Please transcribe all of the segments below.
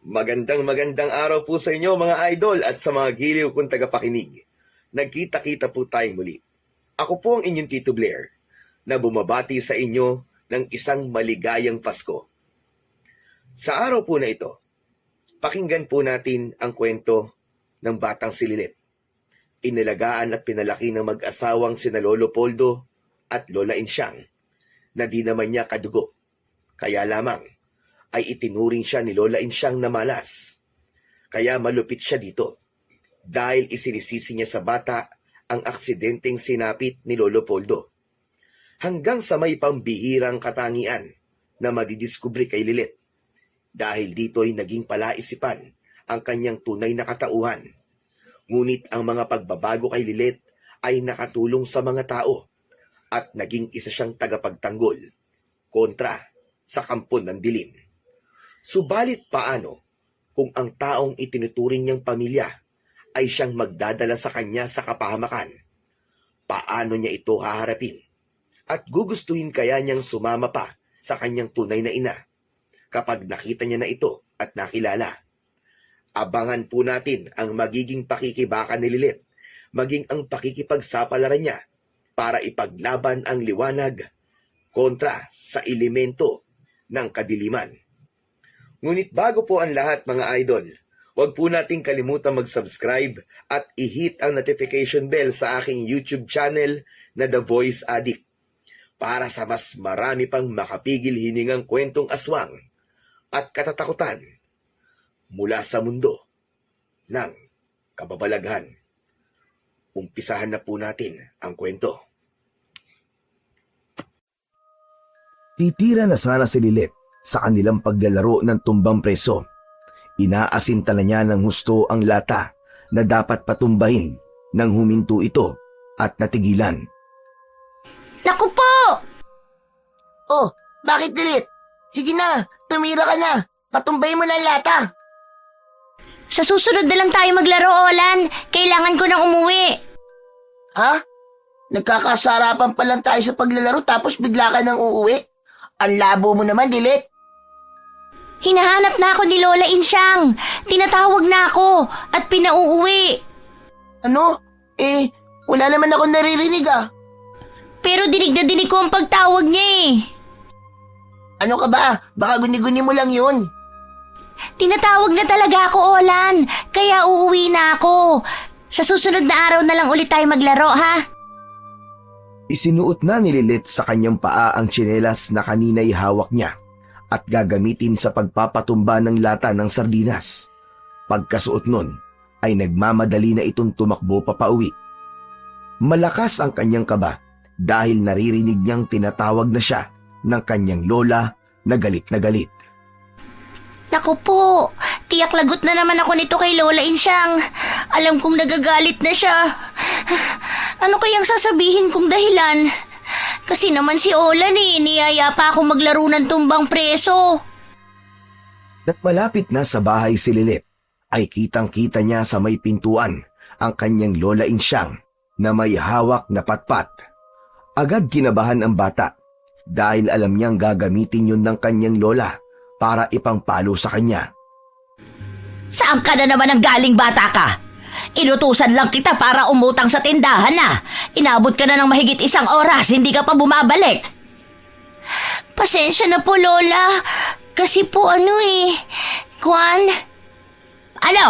Magandang araw po sa inyo mga idol at sa mga giliw kong tagapakinig. Nagkita-kita po tayong muli. Ako po ang inyong Tito Blair na bumabati sa inyo ng isang maligayang Pasko. Sa araw po na ito, pakinggan po natin ang kwento ng batang si Lilet. Inilagaan at pinalaki ng mag-asawang sina Lolo Poldo at Lola Insyang na di naman niya kadugo. Kaya lamang ay itinuring siya ni Lola Insyang na malas. Kaya malupit siya dito dahil isinisisi niya sa bata ang aksidenteng sinapit ni Lolo Poldo. Hanggang sa may pambihirang katangian na madidiskubre kay Lilet. Dahil dito'y naging palaisipan ang kanyang tunay na katauhan. Ngunit ang mga pagbabago kay Lilet ay nakatulong sa mga tao at naging isa siyang tagapagtanggol kontra sa kampo ng dilim. Subalit paano kung ang taong itinuturing niyang pamilya ay siyang magdadala sa kanya sa kapahamakan? Paano niya ito haharapin? At gugustuhin kaya niyang sumama pa sa kanyang tunay na ina kapag nakita niya na ito at nakilala? Abangan po natin ang magiging pakikibaka ni Lilet, maging ang pakikipagsapalaran niya para ipaglaban ang liwanag kontra sa elemento ng kadiliman. Ngunit bago po ang lahat mga idol, huwag po nating kalimutan mag-subscribe at i-hit ang notification bell sa aking YouTube channel na The Voice Addict para sa mas marami pang makapigil hiningang kwentong aswang at katatakutan mula sa mundo ng kababalaghan. Umpisahan na po natin ang kwento. Titira na sana si Lilet sa kanilang paglalaro ng tumbang preso. Inaasinta na niya ng husto ang lata na dapat patumbahin nang huminto ito at natigilan. Naku po! Oh, bakit Lilet? Sige na, tumira ka na. Patumbay mo na ang lata. Sa susunod na lang tayo maglaro, Olan. Kailangan ko nang umuwi. Ha? Nagkakasarapan pa lang tayo sa paglalaro tapos bigla ka nang uuwi? Ang labo mo naman, Lilet. Hinahanap na ako ni Lola Insyang. Tinatawag na ako at pinauuwi. Ano? Wala naman ako naririnig ah. Pero dinig na dinig ko ang pagtawag niya eh. Ano ka ba? Baka guni-guni mo lang yun. Tinatawag na talaga ako, Olan. Kaya uuwi na ako. Sa susunod na araw na lang ulit tayo maglaro, ha? Isinuot na ni Lilet sa kanyang paa ang tsinelas na kanina'y hawak niya at gagamitin sa pagpapatumba ng lata ng sardinas. Pagkasuot nun ay nagmamadali na itong tumakbo papauwi. Malakas ang kanyang kaba dahil naririnig niyang tinatawag na siya ng kanyang lola na galit na galit. Naku po, tiyak lagot na naman ako nito kay Lola Insyang. Alam kong nagagalit na siya. Ano kayang sasabihin kong dahilan? Kasi naman si Olan niyaya pa ako maglaro ng tumbang preso. At malapit na sa bahay si Lilet, ay kitang-kita niya sa may pintuan ang kanyang Lola Insyang na may hawak na patpat. Agad kinabahan ang bata dahil alam niyang gagamitin yun ng kanyang lola para ipangpalo sa kanya. Saan ka na naman ang galing, bata ka? Inutusan lang kita para umutang sa tindahan na. Inabot ka na ng mahigit 1 oras, hindi ka pa bumabalik. Pasensya na po, Lola. Kasi po Kwan? Ano?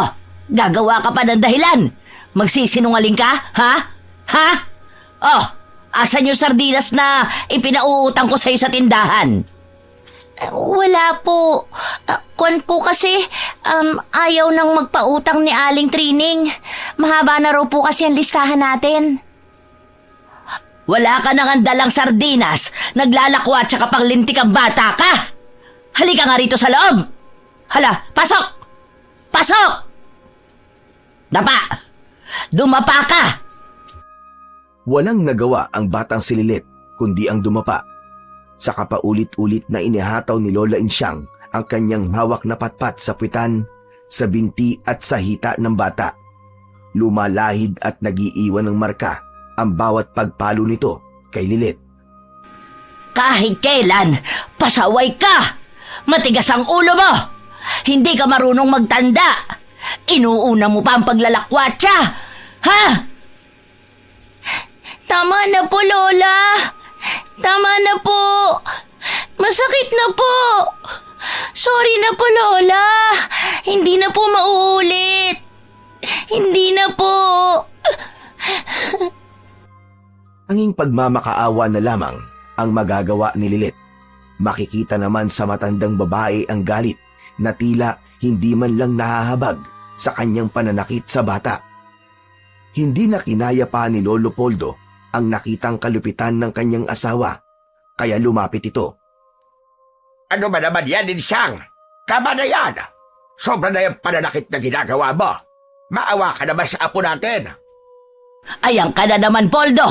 Gagawa ka pa ng dahilan? Magsisinungaling ka, ha? Ha? Oh, asan yung sardinas na ipinauutang ko sa'yo sa tindahan? Wala po. Kwan po kasi, ayaw nang magpautang ni Aling Trining. Mahaba na raw po kasi ang listahan natin. Wala ka nang dalang sardinas, naglalakwat tsaka panglintik ang bata ka. Halika nga rito sa loob. Hala, pasok! Pasok! Dapa! Dumapa ka! Walang nagawa ang batang si Lilet kundi ang dumapa. Saka paulit-ulit na inihataw ni Lola Insyang ang kanyang hawak na patpat sa puwitan, sa binti at sa hita ng bata. Lumalahid at nagiiwan ng marka ang bawat pagpalo nito kay Lilet. Kahit kailan, pasaway ka! Matigas ang ulo mo! Hindi ka marunong magtanda. Inuuna mo pa ang paglalakwatsa. Ha? Tama na po, Lola. Tama na po. Masakit na po. Sorry na po, Lola. Hindi na po mauulit. Hindi na po. Anging pagmamakaawa na lamang ang magagawa ni Lilit. Makikita naman sa matandang babae ang galit na tila hindi man lang nahahabag sa kanyang pananakit sa bata. Hindi na kinaya pa ni Lolo Poldo ang nakitang kalupitan ng kanyang asawa, kaya lumapit ito. Ano ba naman yan, Insyang? Tama na yan. Sobra na yung pananakit na ginagawa mo. Maawa ka naman sa apo natin. Ayan ka na naman, Poldo.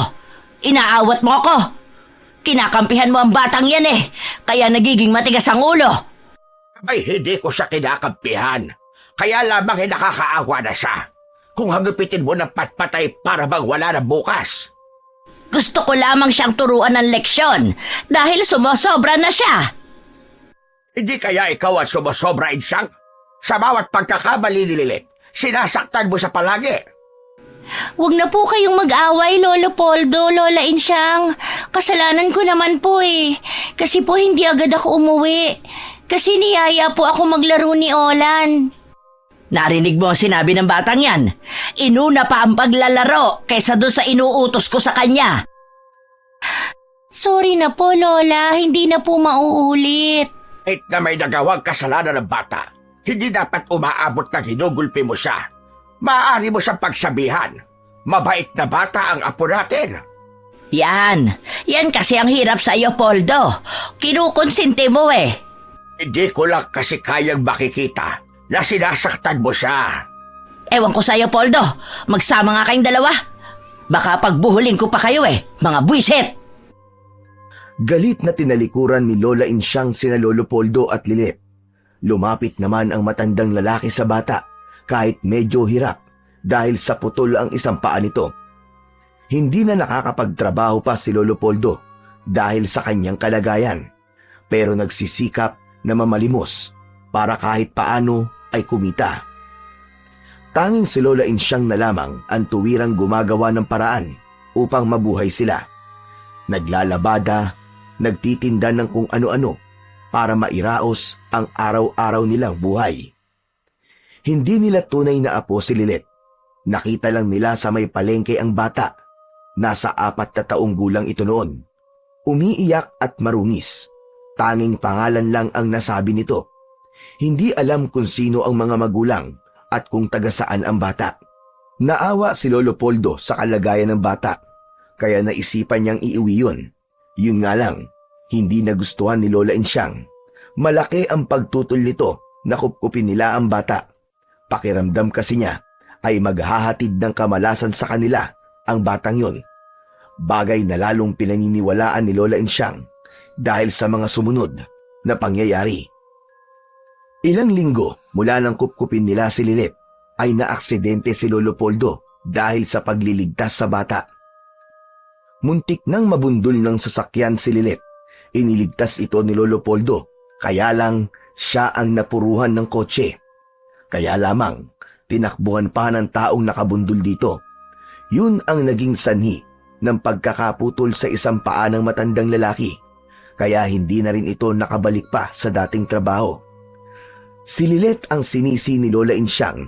Inaawat mo ako. Kinakampihan mo ang batang yan eh, kaya nagiging matigas ang ulo. Ay, hindi ko siya kinakampihan. Kaya lamang nakakaawa na siya. Kung hagupitin mo ng patpatay para bang wala na bukas. Gusto ko lamang siyang turuan ng leksyon dahil sumosobra na siya. Hindi kaya ikaw ang sumusobra, Insyang? Sa bawat pagkakamali ni Lilit, sinasaktan mo sa palagi. Huwag na po kayong mag-away, Lolo Poldo, Lola Insyang. Kasalanan ko naman po eh. Kasi po hindi agad ako umuwi. Kasi niyaya po ako maglaro ni Olan. Narinig mo ang sinabi ng batang yan. Inuna pa ang paglalaro kaysa doon sa inuutos ko sa kanya. Sorry na po, Lola. Hindi na po mauulit. Kahit na may nagawang kasalanan ng bata, hindi dapat umaabot na ginugulpi mo siya. Maaari mo siyang pagsabihan. Mabait na bata ang apo natin. Yan. Yan kasi ang hirap sa iyo, Poldo. Kinukonsinte mo eh. Hindi ko lang kasi kayang makikita na sinasaktan mo siya. Ewan ko sa iyo, Poldo. Magsama nga kayong dalawa. Baka pagbuhulin ko pa kayo eh, mga buwisit. Galit na tinalikuran ni Lola Insyang sina Lolo Poldo at Lilit. Lumapit naman ang matandang lalaki sa bata kahit medyo hirap dahil sa putol ang isang paa nito. Hindi na nakakapagtrabaho pa si Lolo Poldo dahil sa kanyang kalagayan, pero nagsisikap na mamalimos para kahit paano ay kumita. Tanging si Lola Insyang na lamang ang tuwirang gumagawa ng paraan upang mabuhay sila. Naglalabada, nagtitinda ng kung ano-ano para mairaos ang araw-araw nilang buhay. Hindi nila tunay na apo si Lilit. Nakita lang nila sa may palengke ang bata. Nasa 4 na taong gulang ito noon. Umiiyak at marungis. Tanging pangalan lang ang nasabi nito. Hindi alam kung sino ang mga magulang at kung taga saan ang bata. Naawa si Lolo Poldo sa kalagayan ng bata, kaya naisipan niyang iuwi yun. Yun nga lang, hindi nagustuhan ni Lola Insyang. Malaki ang pagtutol nito na kupkupin nila ang bata. Pakiramdam kasi niya ay maghahatid ng kamalasan sa kanila ang batang yun. Bagay na lalong pinaniniwalaan ni Lola Insyang dahil sa mga sumunod na pangyayari. Ilang linggo mula nang kupkupin nila si Lilit ay naaksidente si Lolo Poldo dahil sa pagliligtas sa bata. Muntik nang mabundol ng sasakyan si Lilit. Iniligtas ito ni Lolo Poldo, kaya lang siya ang napuruhan ng kotse. Kaya lamang, tinakbuhan pa ng taong nakabundol dito. Yun ang naging sanhi ng pagkakaputol sa isang paa ng matandang lalaki, kaya hindi na rin ito nakabalik pa sa dating trabaho. Si Lilet ang sinisi ni Lola Insyang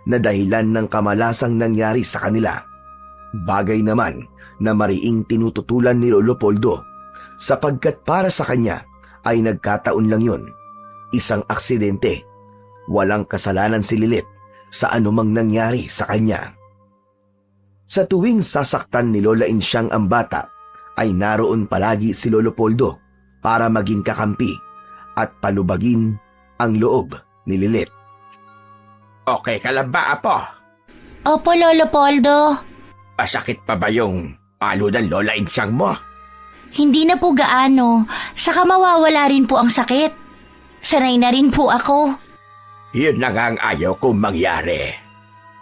na dahilan ng kamalasang nangyari sa kanila. Bagay naman na mariing tinututulan ni Lolo Poldo, sapagkat para sa kanya ay nagkataon lang yun. Isang aksidente. Walang kasalanan si Lilit sa anumang nangyari sa kanya. Sa tuwing sasaktan ni Lola Insyang ang bata, ay naroon palagi si Lolo Poldo para maging kakampi at palubagin ang loob ni Lilit. Okay ka lang ba, apo? Opo, Lolo Poldo. Masakit pa ba yung palo ng Lola Insyang mo? Hindi na po gaano. Saka mawawala rin po ang sakit. Sanay na rin po ako. Yun na nga ang ayaw kong mangyari.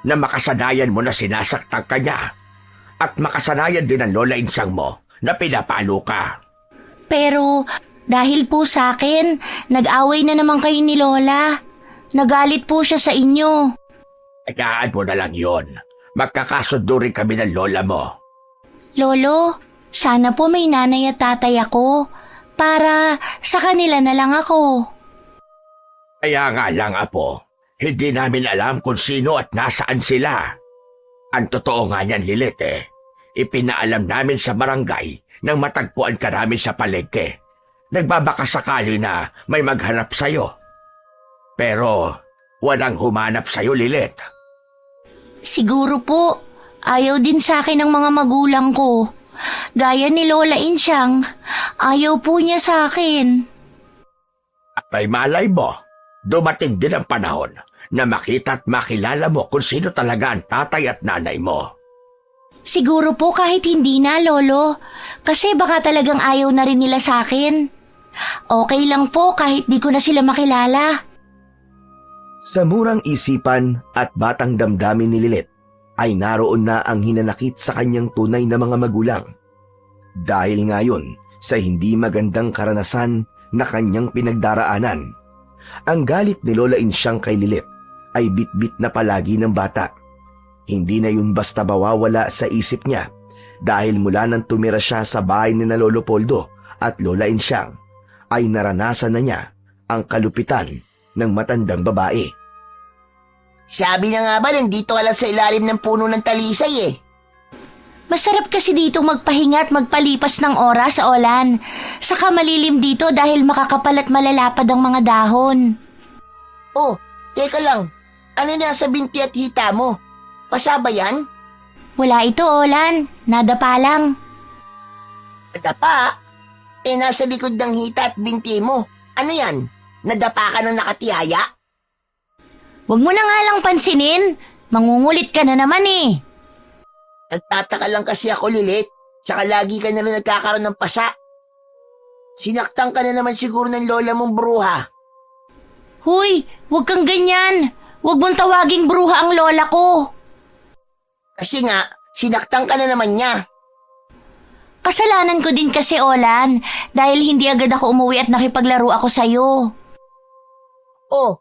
Na makasanayan mo na sinasaktan ka niya. At makasanayan din ang Lola Insyang mo na pinapalo ka. Pero dahil po sa akin, nag-away na naman kayo ni Lola. Nagalit po siya sa inyo. Hayaan mo na lang yon. Magkakasundo rin kami ng lola mo. Lolo, sana po may nanay at tatay ako. Para sa kanila na lang ako. Kaya nga lang, Apo, hindi namin alam kung sino at nasaan sila. Ang totoo nga niyan, Lilit ipinaalam namin sa barangay nang matagpuan ka namin sa palengke. Nagbabakasakali na may maghanap sa'yo. Pero walang humanap sa'yo, Lilit. Siguro po, ayaw din sa akin ng mga magulang ko. Gaya ni Lola Insyang, ayaw po niya sa akin. At may malay mo, dumating din ang panahon na makita at makilala mo kung sino talaga ang tatay at nanay mo. Siguro po kahit hindi na, Lolo. Kasi baka talagang ayaw na rin nila sa akin. Okay lang po kahit di ko na sila makilala. Sa murang isipan at batang damdamin ni Lilit, ay naroon na ang hinanakit sa kanyang tunay na mga magulang. Dahil ngayon sa hindi magandang karanasan na kanyang pinagdaraanan, ang galit ni Lola Insyang kay Lilit ay bitbit na palagi ng bata. Hindi na yun basta mawawala sa isip niya dahil mula nang tumira siya sa bahay ni na Lolo Poldo at Lola Insyang, ay naranasan na niya ang kalupitan ng matandang babae. Sabi na nga ba, nandito ka lang sa ilalim ng puno ng talisay Masarap kasi dito magpahinga at magpalipas ng oras, Olan. Saka malilim dito dahil makakapal at malalapad ang mga dahon. Oh, teka lang. Ano nasa binti at hita mo? Pasa ba yan? Wala ito, Olan. Nadapa lang. Nadapa? Nasa likod ng hita at binti mo. Ano yan? Nadapa ka ng nakatiyaya? Huwag mo na nga lang pansinin. Mangungulit ka na naman eh. Nagtataka lang kasi ako, Lilit. Tsaka lagi ka na rin nagkakaroon ng pasa. Sinaktan ka na naman siguro ng lola mong bruha. Huy, huwag kang ganyan. Huwag mong tawaging bruha ang lola ko. Kasi nga, sinaktan ka na naman niya. Kasalanan ko din kasi, Olan, dahil hindi agad ako umuwi at nakipaglaro ako sa'yo. Oh,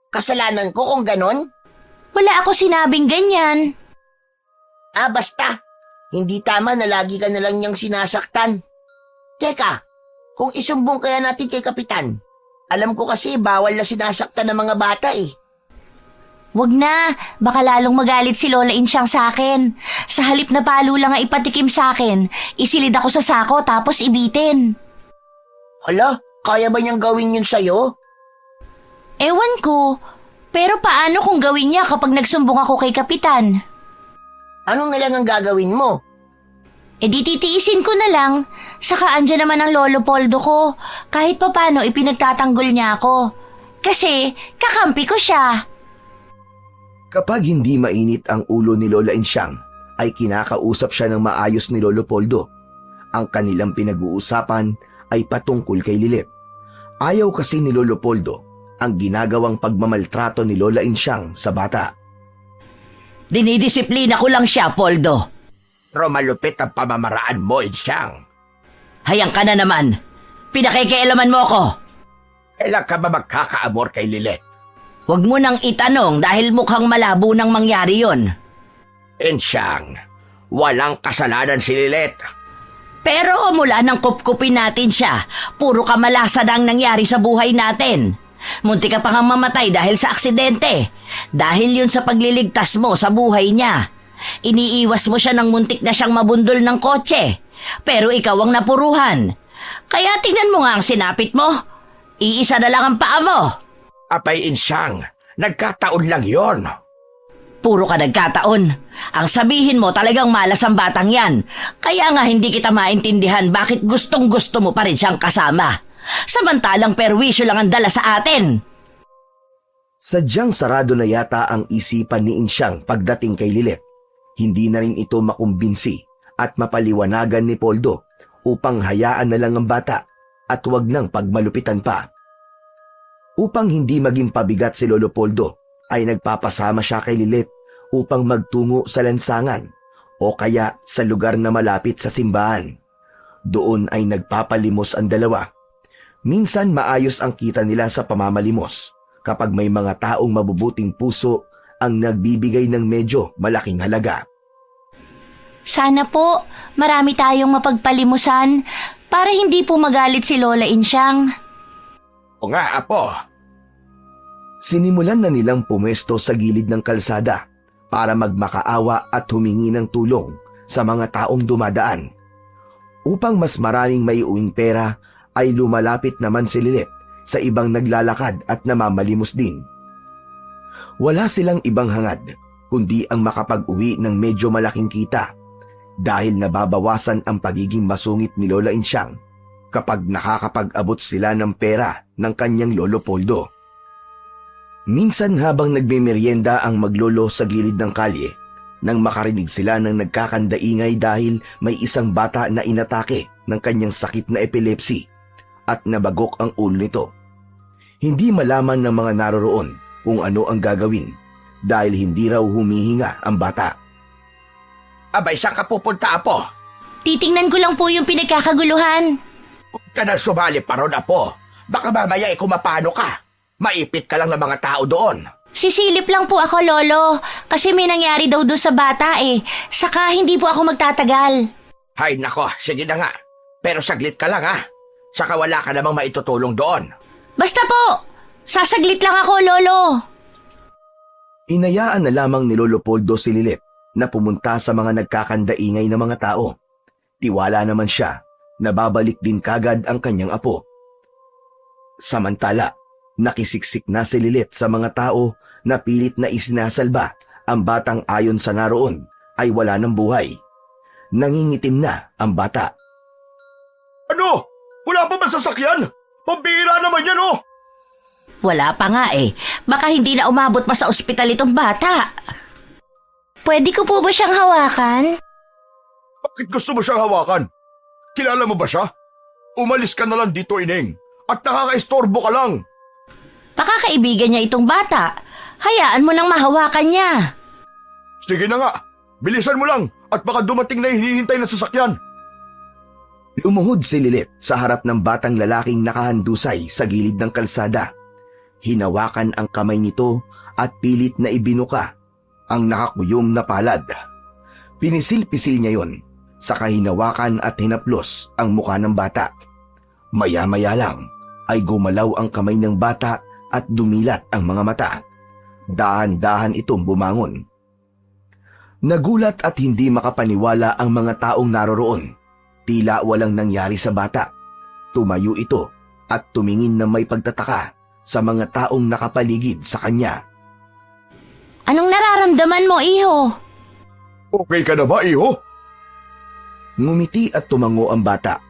kasalanan ko kung ganon? Wala ako sinabing ganyan. Basta. Hindi tama na lagi ka na lang niyang sinasaktan. Teka, kung isumbong kaya natin kay Kapitan, alam ko kasi bawal na sinasaktan ng mga bata Wag na, baka lalong magalit si Lola Insyang sa akin. Sa halip na palo lang ang ipatikim sa akin, isilid ako sa sako tapos ibitin. Hala, kaya ba niyang gawin yun sa'yo? Ewan ko, pero paano kung gawin niya kapag nagsumbong ako kay Kapitan? Anong na lang ang gagawin mo? E di titiisin ko na lang, saka andyan naman ang Lolo Poldo ko. Kahit papano ipinagtatanggol niya ako. Kasi kakampi ko siya. Kapag hindi mainit ang ulo ni Lola Insyang, ay kinakausap siya ng maayos ni Lolo Poldo. Ang kanilang pinag-uusapan ay patungkol kay Lilit. Ayaw kasi ni Lolo Poldo ang ginagawang pagmamaltrato ni Lola Insyang sa bata. Dinidisiplina ko lang siya, Poldo. Pero malupit ang pamamaraan mo, Insyang. Hayang ka na naman. Pinakikialaman mo ako. Kailan ka ba magkakaamor kay Lilit? Huwag mo nang itanong dahil mukhang malabo nang mangyari yon. Insyang, walang kasalanan si Lilit. Pero mula nang kupkupin natin siya, puro kamalasan ang nangyari sa buhay natin. Munti ka pa nga mamatay dahil sa aksidente. Dahil yun sa pagliligtas mo sa buhay niya. Iniiwas mo siya ng muntik na siyang mabundol ng kotse. Pero ikaw ang napuruhan. Kaya tingnan mo nga ang sinapit mo. Iisa na lang ang paa mo. Apay, Insyang, nagkataon lang yon. Puro ka nagkataon. Ang sabihin mo talagang malas ang batang yan. Kaya nga hindi kita maintindihan bakit gustong gusto mo pa rin siyang kasama. Samantalang perwisyo lang ang dala sa atin. Sadyang sarado na yata ang isipan ni Insyang pagdating kay Lilit. Hindi na rin ito makumbinsi at mapaliwanagan ni Poldo upang hayaan na lang ang bata at huwag nang pagmalupitan pa. Upang hindi maging pabigat si Lolo Poldo, ay nagpapasama siya kay Lilit upang magtungo sa lansangan o kaya sa lugar na malapit sa simbahan. Doon ay nagpapalimos ang dalawa. Minsan maayos ang kita nila sa pamamalimos, kapag may mga taong mabubuting puso ang nagbibigay ng medyo malaking halaga. Sana po, marami tayong mapagpalimusan para hindi po magalit si Lola Insyang. O nga, Apo. Sinimulan na nilang pumesto sa gilid ng kalsada para magmakaawa at humingi ng tulong sa mga taong dumadaan. Upang mas maraming maiuwing pera ay lumalapit naman si Lilet sa ibang naglalakad at namamalimos din. Wala silang ibang hangad kundi ang makapag-uwi ng medyo malaking kita dahil nababawasan ang pagiging masungit ni Lola Insyang kapag nakakapag-abot sila ng pera ng kanyang Lolo Poldo. Minsan habang nagmemeryenda ang maglolo sa gilid ng kalye, nang makarinig sila ng nagkakandaingay dahil may isang bata na inatake ng kanyang sakit na epilepsy at nabagok ang ulo nito. Hindi malaman ng mga naroroon kung ano ang gagawin dahil hindi raw humihinga ang bata. Abay, saan ka pupunta, Apo? Titingnan ko lang po yung pinagkakaguluhan. Huwag ka na sumali pa ron, Apo. Baka mamaya kumapano ka. Maipit ka lang ng mga tao doon. Sisilip lang po ako, Lolo, kasi may nangyari daw doon sa bata eh. Saka hindi po ako magtatagal. Hay nako, sige na nga. Pero saglit ka lang, ha? Saka wala ka namang maitutulong doon. Basta po, sasaglit lang ako, Lolo. Inayaan na lamang ni Lolo Poldo si Lilet na pumunta sa mga nagkakandaingay na mga tao. Tiwala naman siya na babalik din kagad ang kanyang apo. Samantala, nakisiksik na si Lilet sa mga tao na pilit na isinasalba ang batang ayon sa naroon ay wala ng buhay. Nangingitim na ang bata. Ano? Wala pa ba sasakyan? Pambihira naman yan, oh! Wala pa nga eh. Baka hindi na umabot pa sa ospital itong bata. Pwede ko po ba siyang hawakan? Bakit gusto mo siyang hawakan? Kilala mo ba siya? Umalis ka na lang dito, Ineng. At nakakaistorbo ka lang. Baka kaibigan niya itong bata. Hayaan mo nang mahawakan niya. Sige na nga. Bilisan mo lang. At baka dumating na hinihintay na sasakyan. Lumuhod si Lilet sa harap ng batang lalaking nakahandusay sa gilid ng kalsada. Hinawakan ang kamay nito at pilit na ibinuka ang nakakuyom na palad. Pinisil-pisil niya yon, saka hinawakan at hinaplos ang mukha ng bata. Maya-maya lang ay gumalaw ang kamay ng bata at dumilat ang mga mata. Dahan-dahan itong bumangon. Nagulat at hindi makapaniwala ang mga taong naroroon. Tila walang nangyari sa bata. Tumayo ito at tumingin na may pagtataka sa mga taong nakapaligid sa kanya. Anong nararamdaman mo, iho? Okay ka na ba, iho? Ngumiti at tumango ang bata.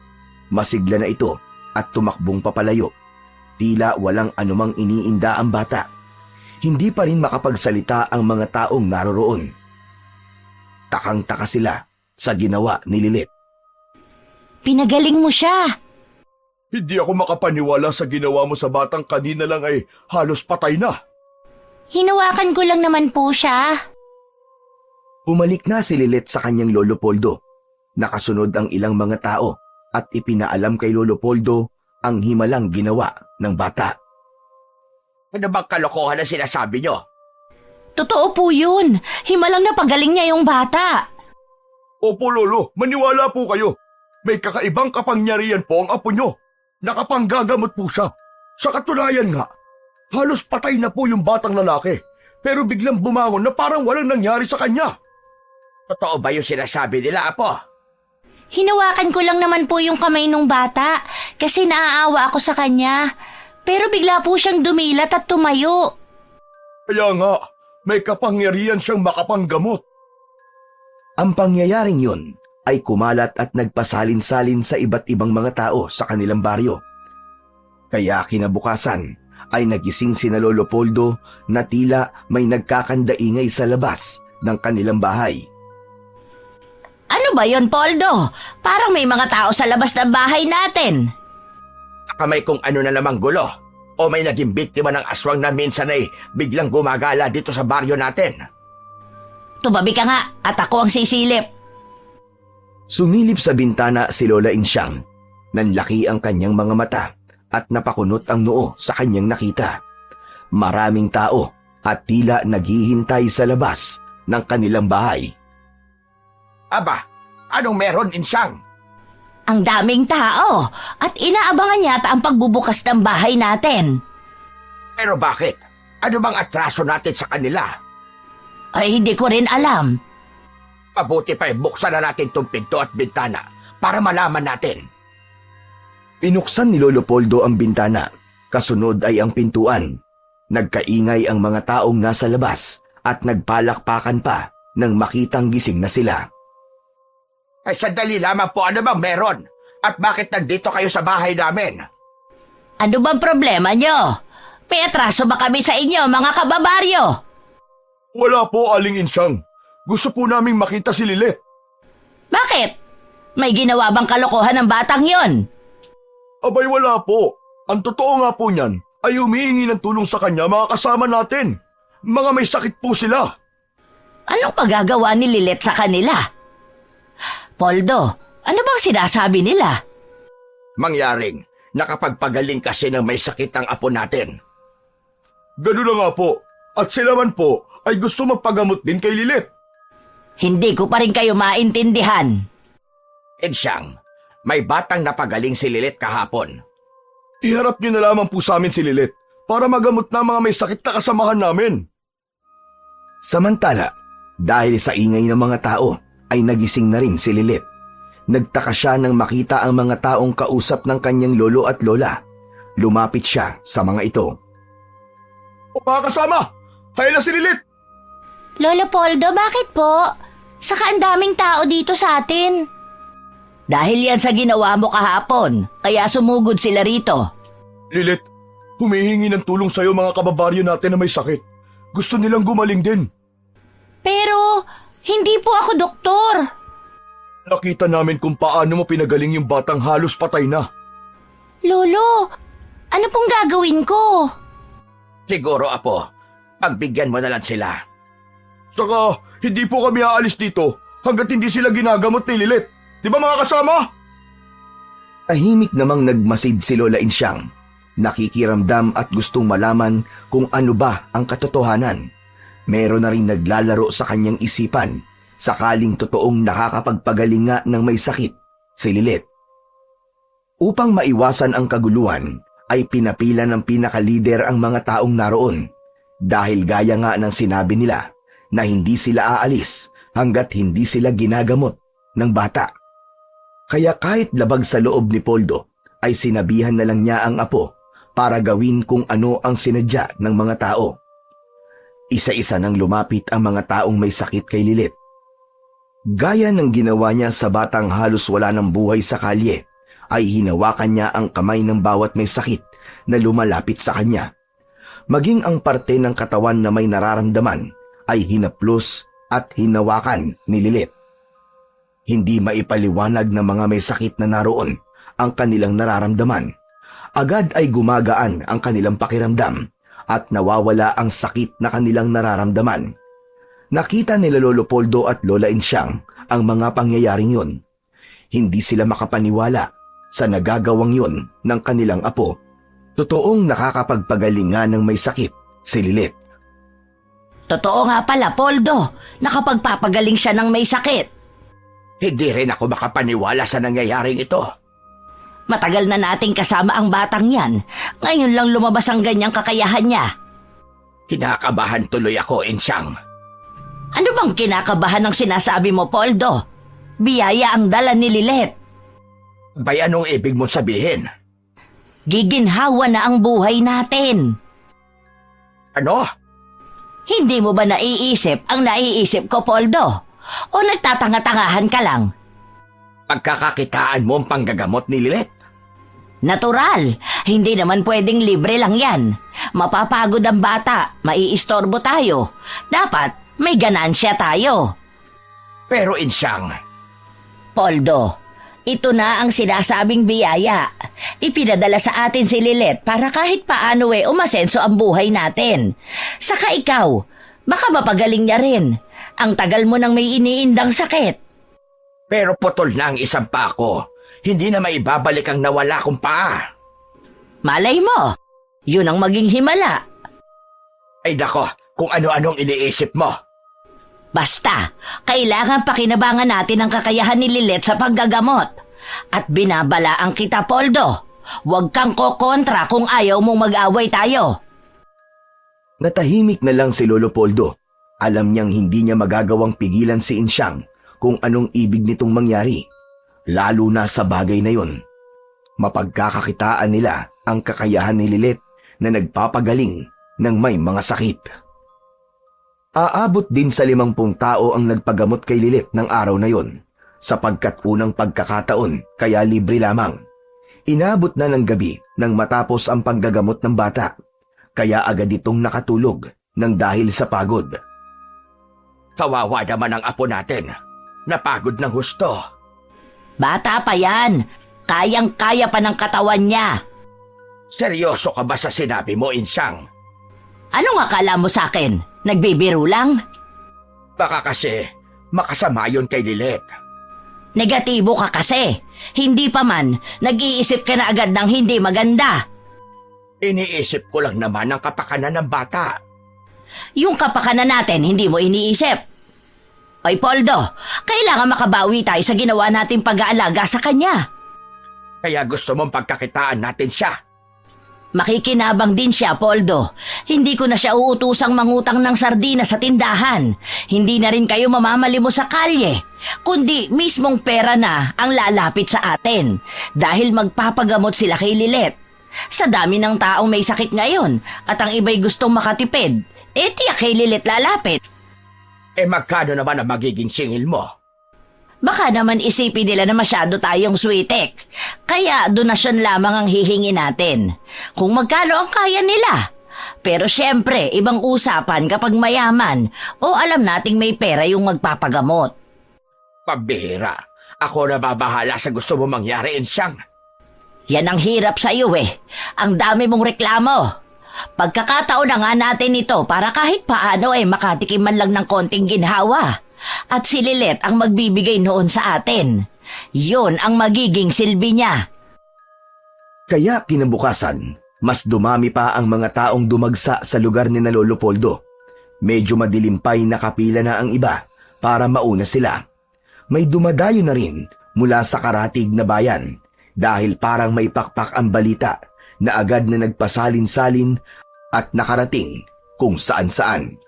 Masigla na ito at tumakbong papalayo. Tila walang anumang iniinda ang bata. Hindi pa rin makapagsalita ang mga taong naroroon. Takang-taka sila sa ginawa ni Lilet. Pinagaling mo siya. Hindi ako makapaniwala sa ginawa mo sa batang kanina lang ay halos patay na. Hinawakan ko lang naman po siya. Umalik na si Lilet sa kanyang Lolo Poldo. Nakasunod ang ilang mga tao at ipinaalam kay Lolo Poldo ang himalang ginawa ng bata. Ano bang kalokohan na sinasabi nyo? Totoo po yun. Himalang napagaling niya yung bata. Opo, Lolo, maniwala po kayo. May kakaibang kapangyarihan po ang apo nyo. Nakapanggagamot po siya. Sa katunayan nga, halos patay na po yung batang lalaki. Pero biglang bumangon na parang walang nangyari sa kanya. Totoo ba yung sinasabi nila, Apo? Hinawakan ko lang naman po yung kamay nung bata kasi naaawa ako sa kanya. Pero bigla po siyang dumilat at tumayo. Kaya nga, may kapangyarihan siyang makapanggamot. Ang pangyayaring yun ay kumalat at nagpasalin-salin sa iba't ibang mga tao sa kanilang baryo. Kaya kinabukasan ay nagising sina Lolo Poldo na tila may nagkakandaingay sa labas ng kanilang bahay. Ano ba yon, Poldo? Parang may mga tao sa labas ng bahay natin. Kamay kung ano na namang gulo. O may naging biktima ng aswang na minsan ay biglang gumagala dito sa baryo natin. Tumabi ka nga at ako ang sisilip. Sumilip sa bintana si Lola Insyang. Nanlaki ang kanyang mga mata at napakunot ang noo sa kanyang nakita. Maraming tao at tila naghihintay sa labas ng kanilang bahay. Aba, anong meron, Insyang? Ang daming tao at inaabangan yata ang pagbubukas ng bahay natin. Pero bakit? Ano bang atraso natin sa kanila? Ay, hindi ko rin alam. Mabuti pa buksan na natin tong pinto at bintana para malaman natin. Pinuksan ni Lolo Poldo ang bintana, kasunod ay ang pintuan. Nagkaingay ang mga taong nasa labas at nagpalakpakan pa nang makitang gising na sila. Ay sandali lamang po, ano bang meron? At bakit nandito kayo sa bahay namin? Ano bang problema nyo? May atraso ba kami sa inyo, mga kababaryo? Wala po, Aling Insyang. Gusto po naming makita si Lilet. Bakit? May ginawa bang kalokohan ng batang yon? Abay wala po. Ang totoo nga po niyan ay humihingi ng tulong sa kanya mga kasama natin. Mga may sakit po sila. Anong pagagawa ni Lilet sa kanila? Poldo, ano bang sinasabi nila? Mangyaring, nakapagpagaling kasi ng may sakit ang apo natin. Ganun na nga po. At sila man po ay gusto magpagamot din kay Lilet. Hindi ko pa rin kayo maintindihan. Insyang, may batang napagaling si Lilet kahapon. Iharap niyo na lamang po sa amin si Lilet para magamot na mga may sakit na kasamahan namin. Samantala, dahil sa ingay ng mga tao, ay nagising na rin si Lilet. Nagtaka siya nang makita ang mga taong kausap ng kanyang lolo at lola. Lumapit siya sa mga ito. O mga kasama, hayla si Lilet! Lolo Poldo, bakit po? Saka ang daming tao dito sa atin. Dahil yan sa ginawa mo kahapon, kaya sumugod sila rito. Lilet, humihingi ng tulong sa'yo mga kababaryo natin na may sakit. Gusto nilang gumaling din. Pero, hindi po ako doktor. Nakita namin kung paano mo pinagaling yung batang halos patay na. Lolo, ano pong gagawin ko? Siguro, apo, pagbigyan mo na lang sila. Saka, hindi po kami aalis dito hanggat hindi sila ginagamot ni Lilet. Di ba mga kasama? Tahimik namang nagmasid si Lola Insyang. Nakikiramdam at gustong malaman kung ano ba ang katotohanan. Meron na rin naglalaro sa kanyang isipan, sakaling totoong nakakapagpagaling nga ng may sakit, si Lilet. Upang maiwasan ang kaguluhan, ay pinapila ng pinakalider ang mga taong naroon. Dahil gaya nga ng sinabi nila, na hindi sila aalis hanggat hindi sila ginagamot ng bata. Kaya kahit labag sa loob ni Poldo, ay sinabihan na lang niya ang apo para gawin kung ano ang sinadya ng mga tao. Isa-isa nang lumapit ang mga taong may sakit kay Lilet. Gaya ng ginawa niya sa batang halos wala ng buhay sa kalye, ay hinawakan niya ang kamay ng bawat may sakit na lumalapit sa kanya. Maging ang parte ng katawan na may nararamdaman ay hinaplos at hinawakan ni Lilet. Hindi maipaliwanag ng mga may sakit na naroon ang kanilang nararamdaman. Agad ay gumagaan ang kanilang pakiramdam at nawawala ang sakit na kanilang nararamdaman. Nakita nila Lolo Poldo at Lola Insyang ang mga pangyayaring yun. Hindi sila makapaniwala sa nagagawang yun ng kanilang apo. Totoong nakakapagpagalingan ng may sakit si Lilet. Totoo nga pala, Poldo. Nakapagpapagaling siya ng may sakit. Hindi rin ako makapaniwala sa nangyayaring ito. Matagal na nating kasama ang batang yan. Ngayon lang lumabas ang ganyang kakayahan niya. Kinakabahan tuloy ako, Insyang. Ano bang kinakabahan ng sinasabi mo, Poldo? Biyaya ang dala ni Lilet. Bay, anong ibig mong sabihin? Giginhawa na ang buhay natin. Ano? Hindi mo ba naiisip ang naiisip ko, Poldo? O nagtatanga-tangahan ka lang? Pagkakakitaan mo ang panggagamot ni Lilet? Natural. Hindi naman pwedeng libre lang yan. Mapapagod ang bata, maiistorbo tayo. Dapat may ganansya tayo. Pero Insyang, Poldo, ito na ang sinasabing biyaya. Ipinadala sa atin si Lilet para kahit paano umasenso ang buhay natin. Saka ikaw, baka mapagaling niya rin. Ang tagal mo nang may iniindang sakit. pero putol na ang isang pa ko. Hindi na maibabalik ang nawala kong paa. Malay mo, yun ang maging himala. Ay nako, kung ano-anong iniisip mo. Basta, kailangan pakinabangan natin ang kakayahan ni Lilet sa paggagamot. At binabalaan kita, Poldo. Huwag kang kokontra kung ayaw mong mag-away tayo. Natahimik na lang si Lolo Poldo. Alam niyang hindi niya magagawang pigilan si Insyang kung anong ibig nitong mangyari, lalo na sa bagay na yun. Mapagkakakitaan nila ang kakayahan ni Lilet na nagpapagaling ng may mga sakit. Aabot din sa 50 tao ang nagpagamot kay Lilet ng araw na yon, sapagkat unang pagkakataon kaya libre lamang. Inabot na ng gabi nang matapos ang paggagamot ng bata, kaya agad itong nakatulog nang dahil sa pagod. Kawawa naman ang apo natin. Napagod ng husto. Bata pa yan. Kayang-kaya pa ng katawan niya. Seryoso ka ba sa sinabi mo, Insyang? Anong akala mo sa akin? Nagbibiro lang? Baka kasi makasama yun kay Lilet. Negatibo ka kasi. Hindi pa man, nag-iisip ka na agad ng hindi maganda. Iniisip ko lang naman ang kapakanan ng bata. Yung kapakanan natin, hindi mo iniisip. Oy, Poldo, kailangan makabawi tayo sa ginawa nating pag-aalaga sa kanya. Kaya gusto mong pagkakitaan natin siya. Makikinabang din siya, Poldo. Hindi ko na siya uutusang mangutang ng sardinas sa tindahan. Hindi na rin kayo mamamali mo sa kalye, kundi mismong pera na ang lalapit sa atin dahil magpapagamot sila kay Lilet. Sa dami ng taong may sakit ngayon at ang iba'y gustong makatipid, tiyak kay Lilet lalapit. Magkano naman ang magiging singil mo? Baka naman isipin nila na masyado tayong switek. Kaya donasyon lamang ang hihingi natin. Kung magkano ang kaya nila. Pero syempre, ibang usapan kapag mayaman o alam nating may pera yung magpapagamot. Pabihira. Ako na babahala sa gusto mo mangyari, Insyang. Yan ang hirap sa iyo eh. Ang dami mong reklamo. Pagkakataon na nga natin ito para kahit paano makatikim man lang ng konting ginhawa. At si Lilet ang magbibigay noon sa atin. Yun ang magiging silbi niya. Kaya kinabukasan, mas dumami pa ang mga taong dumagsa sa lugar ni na Lolo Poldo. Medyo madilimpay na kapila na ang iba para mauna sila. May dumadayo na rin mula sa karatig na bayan dahil parang may pakpak ang balita na agad na nagpasalin-salin at nakarating kung saan-saan.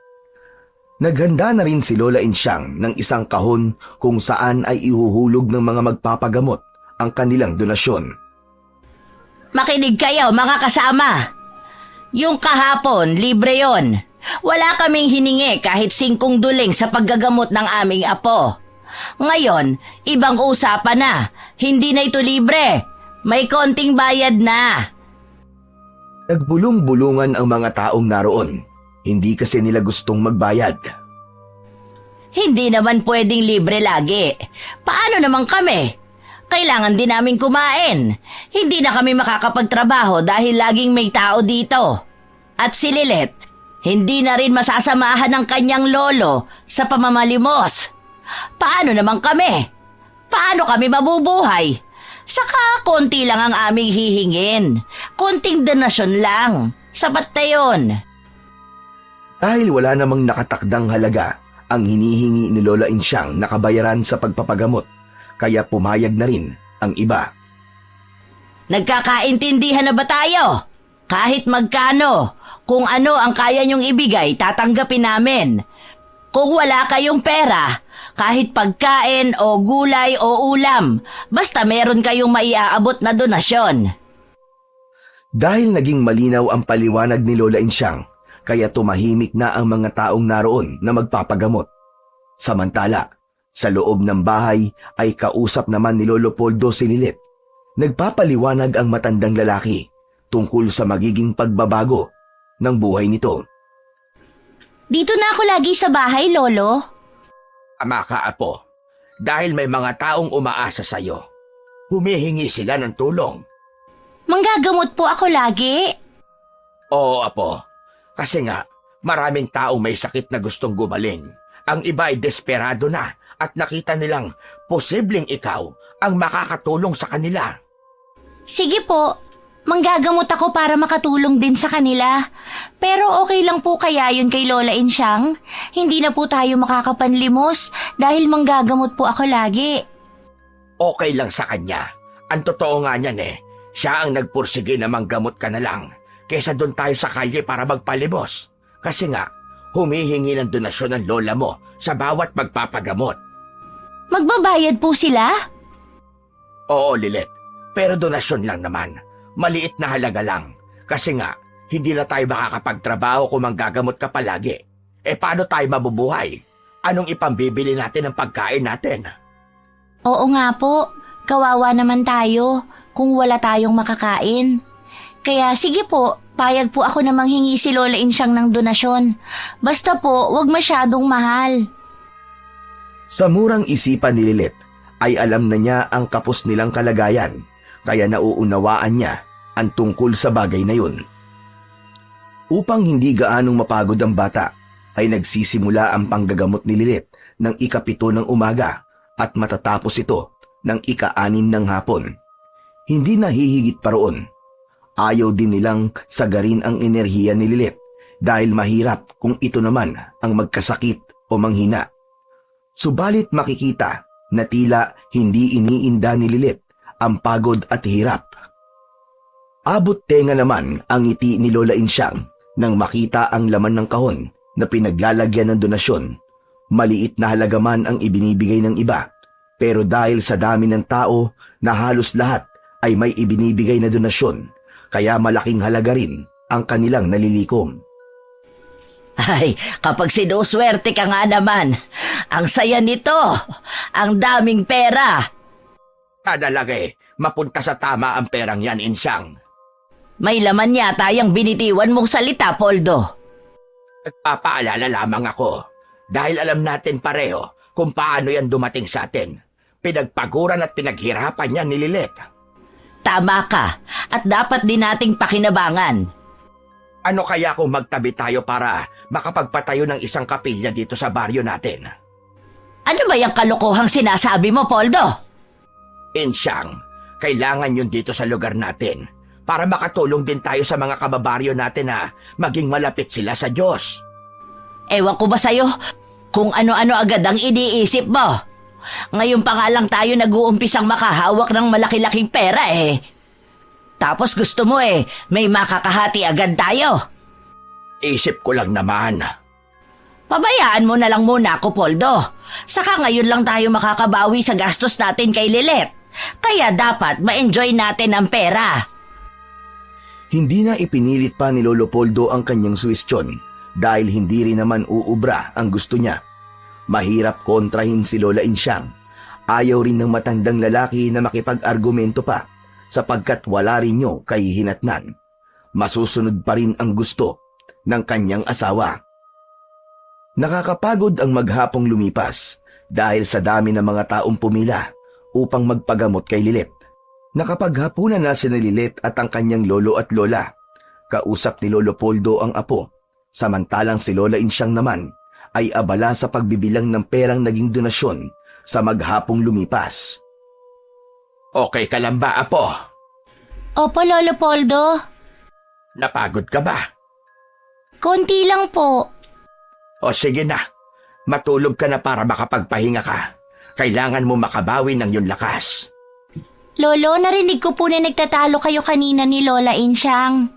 Naghanda na rin si Lola Insyang ng isang kahon kung saan ay ihuhulog ng mga magpapagamot ang kanilang donasyon. Makinig kayo mga kasama. Yung kahapon, libre yon. Wala kaming hiningi kahit 5 duling sa paggagamot ng aming apo. Ngayon, ibang usapan na. Hindi na ito libre. May konting bayad na. Nagbulong-bulungan ang mga taong naroon. Hindi kasi nila gustong magbayad. Hindi naman pwedeng libre lagi. Paano naman kami? Kailangan din namin kumain. Hindi na kami makakapagtrabaho dahil laging may tao dito. At si Lilet, hindi na rin masasamahan ng kanyang lolo sa pamamalimos. Paano naman kami? Paano kami mabubuhay? Saka konti lang ang aming hihingin. Konting donasyon lang. Sapat na yun. Dahil wala namang nakatakdang halaga ang hinihingi ni Lola Insyang na kabayaran sa pagpapagamot, kaya pumayag na rin ang iba. Nagkakaintindihan na ba tayo? Kahit magkano, kung ano ang kaya niyong ibigay, tatanggapin namin. Kung wala kayong pera, kahit pagkain o gulay o ulam, basta meron kayong maiaabot na donasyon. Dahil naging malinaw ang paliwanag ni Lola Insyang, kaya tumahimik na ang mga taong naroon na magpapagamot. Samantala, sa loob ng bahay ay kausap naman ni Lolo Poldo si Lilet. Nagpapaliwanag ang matandang lalaki tungkol sa magiging pagbabago ng buhay nito. Dito na ako lagi sa bahay, Lolo. Ama ka, apo. Dahil may mga taong umaasa sa'yo. Humihingi sila ng tulong. Manggagamot po ako lagi. Oo, apo. Kasi nga, maraming taong may sakit na gustong gumaling. Ang iba ay desperado na at nakita nilang posibleng ikaw ang makakatulong sa kanila. Sige po. Manggagamot ako para makatulong din sa kanila. Pero okay lang po kaya yun kay Lola Insyang? Hindi na po tayo makakapanlimos dahil manggagamot po ako lagi. Okay lang sa kanya. Ang totoo nga niyan siya ang nagpursige na manggamot ka na lang kesa doon tayo sa kalye para magpalimos. Kasi nga, humihingi ng donasyon ng lola mo sa bawat magpapagamot. Magbabayad po sila? Oo, Lilet. Pero donasyon lang naman. Maliit na halaga lang. Kasi nga, hindi na tayo makakapagtrabaho kung manggagamot ka palagi. Paano tayo mabubuhay? Anong ipambibili natin ng pagkain natin? Oo nga po, kawawa naman tayo kung wala tayong makakain. Kaya sige po, payag po ako na manghingi si Lola Insyang ng donasyon. Basta po, wag masyadong mahal. Sa murang isipan ni Lilet ay alam na niya ang kapos nilang kalagayan, kaya nauunawaan niya ang tungkol sa bagay na yun. Upang hindi gaanong mapagod ang bata, ay nagsisimula ang panggagamot ni Lilet ng 7 ng umaga at matatapos ito ng 6 ng hapon. Hindi nahihigit pa roon. Ayaw din nilang sagarin ang enerhiya ni Lilet dahil mahirap kung ito naman ang magkasakit o manghina. Subalit makikita na tila hindi iniinda ni Lilet ang pagod at hirap. Abot tenga naman ang ngiti ni Lola Insyang nang makita ang laman ng kahon na pinaglalagyan ng donasyon. Maliit na halaga man ang ibinibigay ng iba, pero dahil sa dami ng tao na halos lahat ay may ibinibigay na donasyon, kaya malaking halaga rin ang kanilang nalilikom. Ay, kapag sinuswerte ka nga naman, ang saya nito, ang daming pera. Kadalagay, mapunta sa tama ang perang yan, Insyang. May laman yata yung binitiwan mong salita, Poldo. Nagpapaalala lamang ako dahil alam natin pareho kung paano yan dumating sa atin. Pinagpaguran at pinaghirapan yan ni Lilet. Tama ka, at dapat din nating pakinabangan. Ano kaya kung magtabi tayo para makapagpatayo ng isang kapilya dito sa baryo natin? Ano ba yung kalokohang sinasabi mo, Poldo? Insyang, kailangan yun dito sa lugar natin para makatulong din tayo sa mga kababaryo natin na maging malapit sila sa Diyos. Ewan ko ba sa'yo kung ano-ano agad ang iniisip mo? Ngayon pa nga lang tayo nag-uumpisang makahawak ng malaki-laking pera Tapos gusto mo may makakahati agad tayo. Isip ko lang naman. Pabayaan mo na lang muna ako, Poldo. Saka ngayon lang tayo makakabawi sa gastos natin kay Lilet. Kaya dapat ma-enjoy natin ang pera. Hindi na ipinilit pa ni Lolo Poldo ang kanyang suwestyon dahil hindi rin naman uubra ang gusto niya. Mahirap kontrahin si Lola Insyang. Ayaw rin ng matandang lalaki na makipag-argumento pa sapagkat wala rin niyo kahihinatnan. Masusunod pa rin ang gusto ng kanyang asawa. Nakakapagod ang maghapong lumipas dahil sa dami ng mga taong pumila upang magpagamot kay Lilet. Nakapaghapunan na si Lilet at ang kanyang lolo at lola. Kausap ni Lolo Poldo ang apo, samantalang si Lola Insyang naman ay abala sa pagbibilang ng perang naging donasyon sa maghapong lumipas. Okay ka lang ba, apo? Opo, Lolo Poldo. Napagod ka ba? Konti lang po. O sige na, matulog ka na para makapagpahinga ka. Kailangan mo makabawi ng iyong lakas. Lolo, narinig ko po na nagtatalo kayo kanina ni Lola Insyang.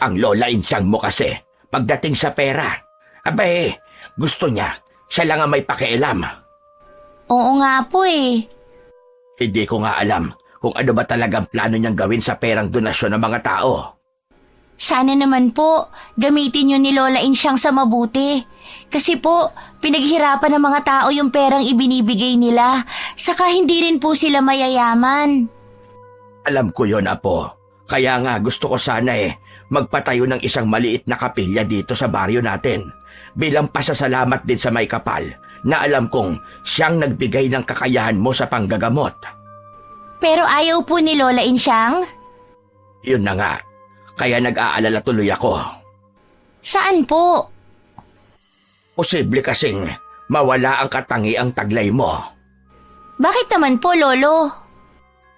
Ang Lola Insyang mo kasi, pagdating sa pera, abay, gusto niya, siya lang ang may pakialam. Oo nga po Hindi ko nga alam kung ano ba talagang plano niyang gawin sa perang donasyon ng mga tao. Sana naman po, gamitin niyo ni Lola Insyang sa mabuti. Kasi po, pinaghirapan ng mga tao yung perang ibinibigay nila. Saka hindi rin po sila mayayaman. Alam ko yon, apo. Kaya nga gusto ko sana magpatayo ng isang maliit na kapilya dito sa baryo natin. Bilang pasasalamat din sa may kapal na alam kong siyang nagbigay ng kakayahan mo sa panggagamot. Pero ayaw po ni Lola Insyang? Yun na nga. Kaya nag-aalala tuloy ako. Saan po? Posible kasing mawala ang katangiang taglay mo. Bakit naman po, Lolo?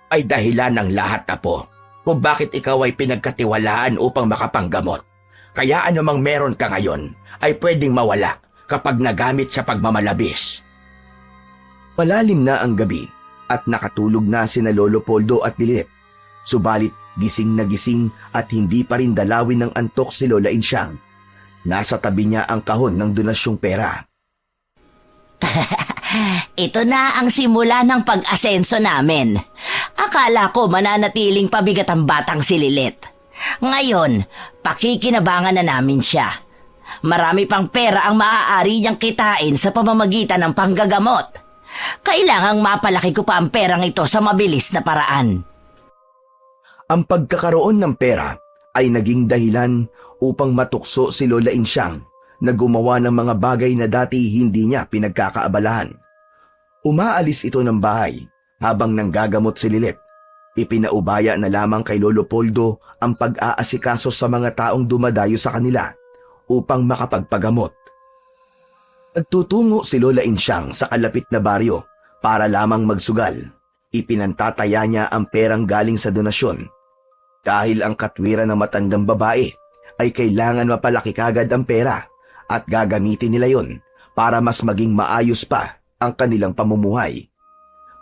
Ay dahilan ng lahat, apo. kung bakit ikaw ay pinagkatiwalaan upang makapanggamot. Kaya anumang meron ka ngayon ay pwedeng mawala kapag nagamit sa pagmamalabis. Malalim na ang gabi at nakatulog na sina Lolo Poldo at Lilet. Subalit gising na gising at hindi pa rin dalawin ng antok si Lola Insyang. Nasa tabi niya ang kahon ng donasyong pera. Ito na ang simula ng pag-asenso namin. Akala ko mananatiling pabigat ang batang si Lilet. Ngayon, pakikinabangan na namin siya. Marami pang pera ang maaari niyang kitain sa pamamagitan ng panggagamot. Kailangang mapalaki ko pa ang perang ito sa mabilis na paraan. Ang pagkakaroon ng pera ay naging dahilan upang matukso si Lola Insyang na gumawa ng mga bagay na dati hindi niya pinagkakaabalahan. Umaalis ito ng bahay habang nanggagamot si Lilet. Ipinaubaya na lamang kay Lolo Poldo ang pag-aasikaso sa mga taong dumadayo sa kanila upang makapagpagamot. Nagtutungo si Lola Insyang sa kalapit na baryo para lamang magsugal. Ipinantataya niya ang perang galing sa donasyon. Dahil ang katwiran ng matandang babae ay kailangan mapalaki kagad ang pera at gagamitin nila yon para mas maging maayos pa ang kanilang pamumuhay.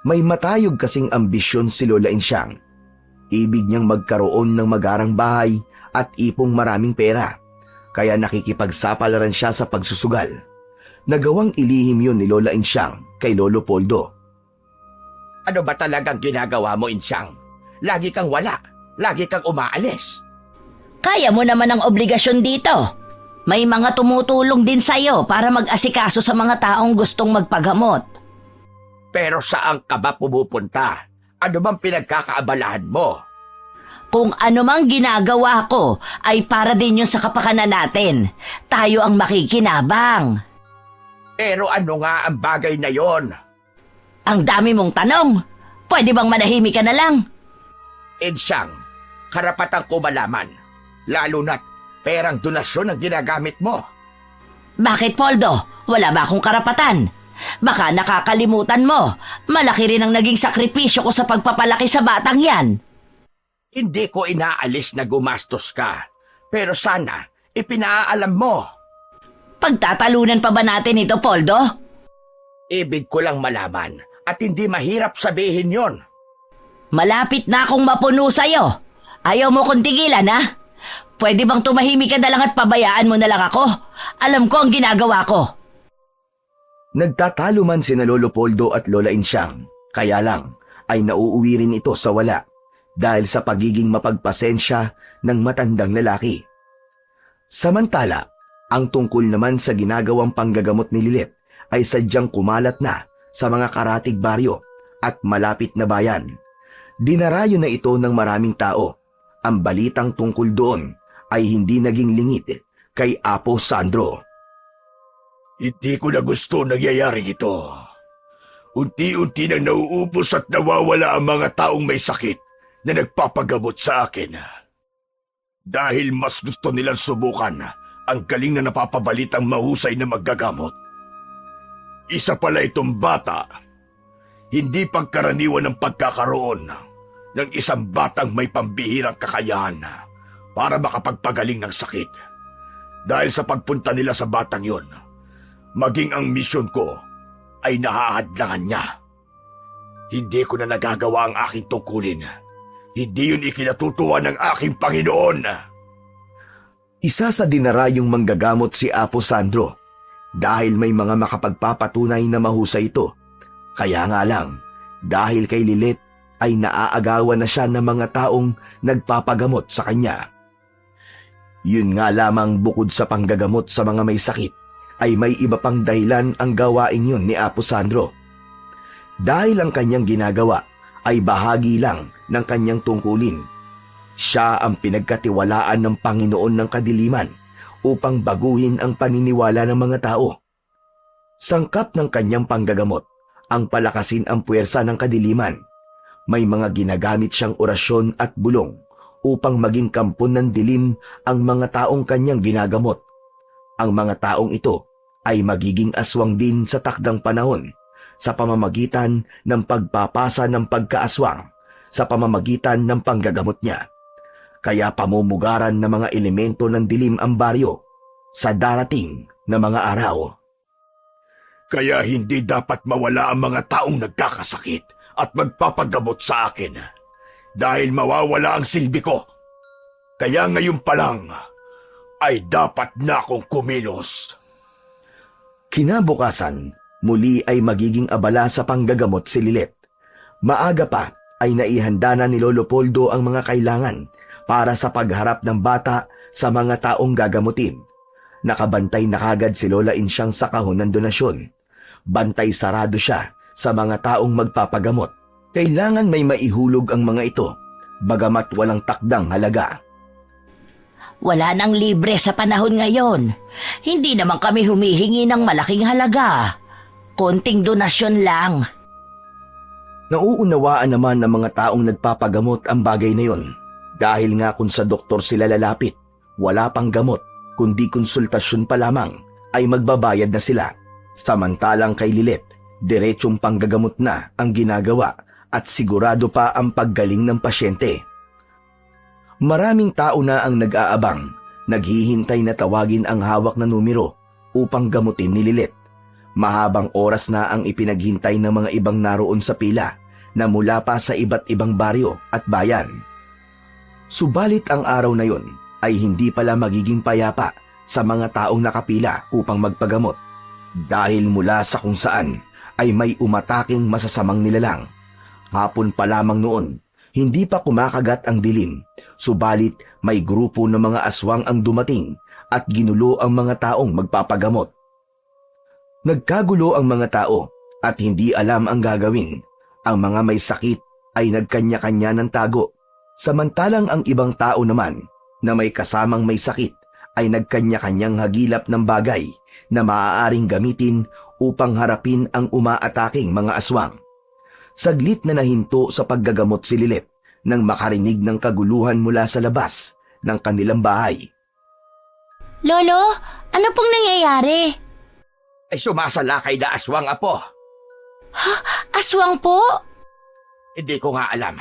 May matayog kasing ambisyon si Lola Insyang. Ibig niyang magkaroon ng magarang bahay at ipong maraming pera, kaya nakikipagsapalaran siya sa pagsusugal. Nagawang ilihim yun ni Lola Insyang kay Lolo Poldo. Ano ba talagang ginagawa mo, Insyang? Lagi kang wala. Lagi kang umaalis. Kaya mo naman ang obligasyon dito. May mga tumutulong din sa'yo para mag-asikaso sa mga taong gustong magpagamot. Pero saan ka ba pumupunta? Ano bang pinagkakaabalahan mo? Kung ano mang ginagawa ko ay para din yun sa kapakanan natin. Tayo ang makikinabang. Pero ano nga ang bagay na yon? Ang dami mong tanong. Pwede bang manahimik ka na lang? Insyang, karapatan ko malaman. Lalo na't perang donasyon ang ginagamit mo. Bakit, Poldo? Wala ba akong karapatan? Baka nakakalimutan mo. Malaki rin ang naging sakripisyo ko sa pagpapalaki sa batang yan. Hindi ko inaalis na gumastos ka. Pero sana, ipinaalam mo. Pagtatalunan pa ba natin ito, Poldo? Ibig ko lang malaman at hindi mahirap sabihin yon. Malapit na akong mapuno sa'yo. Ayaw mo kong tigilan, ha? Pwede bang tumahimik ka na lang at pabayaan mo na lang ako? Alam ko ang ginagawa ko. Nagtatalo man sina Lolo Poldo at Lola Insyang, kaya lang ay nauuwi rin ito sa wala dahil sa pagiging mapagpasensya ng matandang lalaki. Samantala, ang tungkol naman sa ginagawang panggagamot ni Lilet ay sadyang kumalat na sa mga karatig baryo at malapit na bayan. Dinarayo na ito ng maraming tao. Ang balitang tungkol doon ay hindi naging lingid kay Apo Sandro. Hindi ko na gusto nangyayari ito. Unti-unti nang nauubos at nawawala ang mga taong may sakit na nagpapagamot sa akin. Dahil mas gusto nilang subukan ang galing na napapabalitang mahusay na maggagamot. Isa pala itong bata. Hindi pangkaraniwan ng pagkakaroon ng isang batang may pambihirang kakayahan para makapagpagaling ng sakit. Dahil sa pagpunta nila sa batang yon, maging ang misyon ko ay nahahadlangan niya. Hindi ko na nagagawa ang aking tungkulin. Hindi yun ikinatutuwa ng aking Panginoon. Isa sa dinarayong manggagamot si Apo Sandro dahil may mga makapagpapatunay na mahusay ito. Kaya nga lang, dahil kay Lilet ay naaagawan na siya ng mga taong nagpapagamot sa kanya. Yun nga lamang, bukod sa panggagamot sa mga may sakit, ay may iba pang dahilan ang gawain yun ni Apo Sandro. Dahil ang kanyang ginagawa ay bahagi lang ng kanyang tungkulin. Siya ang pinagkatiwalaan ng Panginoon ng kadiliman upang baguhin ang paniniwala ng mga tao. Sangkap ng kanyang panggagamot ang palakasin ang puwersa ng kadiliman. May mga ginagamit siyang orasyon at bulong upang maging kampon ng dilim ang mga taong kanyang ginagamot. Ang mga taong ito ay magiging aswang din sa takdang panahon sa pamamagitan ng pagpapasa ng pagkaaswang sa pamamagitan ng panggagamot niya. Kaya pamumugaran ng mga elemento ng dilim ang baryo sa darating na mga araw. Kaya hindi dapat mawala ang mga taong nagkakasakit at magpapagamot sa akin. Dahil mawawala ang silbi ko. Kaya ngayon pa lang ay dapat na akong kumilos. Kinabukasan, muli ay magiging abala sa panggagamot si Lilet. Maaga pa ay naihanda na ni Lolo Poldo ang mga kailangan para sa pagharap ng bata sa mga taong gagamutin. Nakabantay na kagad si Lola Insyang sa kahon ng donasyon. Bantay sarado siya sa mga taong magpapagamot. Kailangan may maihulog ang mga ito, bagamat walang takdang halaga. Wala nang libre sa panahon ngayon. Hindi naman kami humihingi ng malaking halaga. Konting donasyon lang. Nauunawaan naman ng mga taong nagpapagamot ang bagay na yon. Dahil nga kung sa doktor sila lalapit, wala pang gamot, kundi konsultasyon pa lamang, ay magbabayad na sila. Samantalang kay Lilet, diretsong panggagamot na ang ginagawa at sigurado pa ang paggaling ng pasyente. Maraming tao na ang nag-aabang, naghihintay na tawagin ang hawak na numero upang gamutin ni Lilet. Mahabang oras na ang ipinaghintay ng mga ibang naroon sa pila na mula pa sa iba't ibang baryo at bayan. Subalit ang araw na yon ay hindi pala magiging payapa sa mga taong nakapila upang magpagamot dahil mula sa kung saan ay may umataking masasamang nilalang. Hapon pa lamang noon, hindi pa kumakagat ang dilim, subalit may grupo ng mga aswang ang dumating at ginulo ang mga taong magpapagamot. Nagkagulo ang mga tao at hindi alam ang gagawin. Ang mga may sakit ay nagkanya-kanya ng tago, samantalang ang ibang tao naman na may kasamang may sakit ay nagkanya-kanyang hagilap ng bagay na maaaring gamitin upang harapin ang umaataking mga aswang. Saglit na nahinto sa paggagamot si Lilet nang makarinig ng kaguluhan mula sa labas ng kanilang bahay. Lolo, ano pong nangyayari? Ay sumasalakay na aswang, apo. Aswang po? Hindi ko nga alam.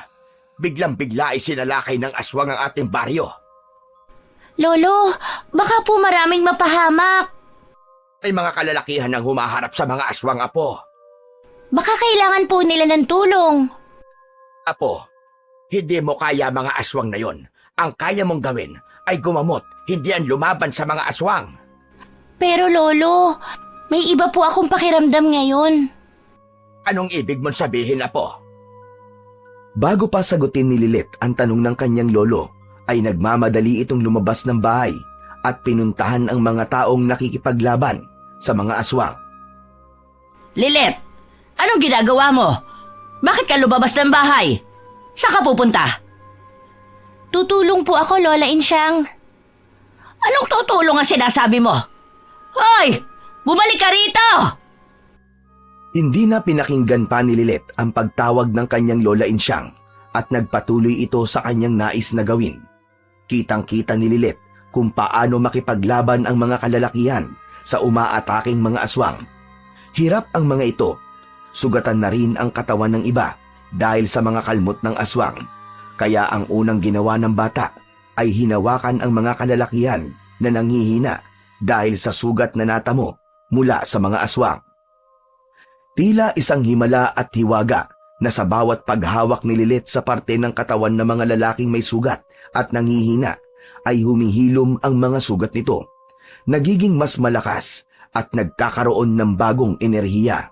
Biglang-bigla ay sinalakay ng aswang ang ating baryo. Lolo, baka po maraming mapahamak. May mga kalalakihan ang humaharap sa mga aswang, apo. Baka kailangan po nila ng tulong. Apo, hindi mo kaya mga aswang na yon. Ang kaya mong gawin ay gumamot, hindi ang lumaban sa mga aswang. Pero Lolo, may iba po akong pakiramdam ngayon. Anong ibig mong sabihin, apo? Bago pa sagutin ni Lilet ang tanong ng kanyang lolo, ay nagmamadali itong lumabas ng bahay at pinuntahan ang mga taong nakikipaglaban sa mga aswang. Lilet, anong ginagawa mo? Bakit ka lumabas ng bahay? Saan ka pupunta? Tutulong po ako, Lola Insyang. Anong tutulong ang sinasabi mo? Hoy! Bumalik ka rito! Hindi na pinakinggan pa ni Lilet ang pagtawag ng kanyang Lola Insyang at nagpatuloy ito sa kanyang nais na gawin. Kitang-kita ni Lilet kung paano makipaglaban ang mga kalalakihan sa umaataking mga aswang. Hirap ang mga ito. Sugatan na rin ang katawan ng iba dahil sa mga kalmot ng aswang. Kaya ang unang ginawa ng bata ay hinawakan ang mga kalalakihan na nanghihina dahil sa sugat na natamo mula sa mga aswang. Tila isang himala at hiwaga na sa bawat paghawak ni Lilet sa parte ng katawan ng mga lalaking may sugat at nanghihina ay humihilom ang mga sugat nito. Nagiging mas malakas at nagkakaroon ng bagong enerhiya.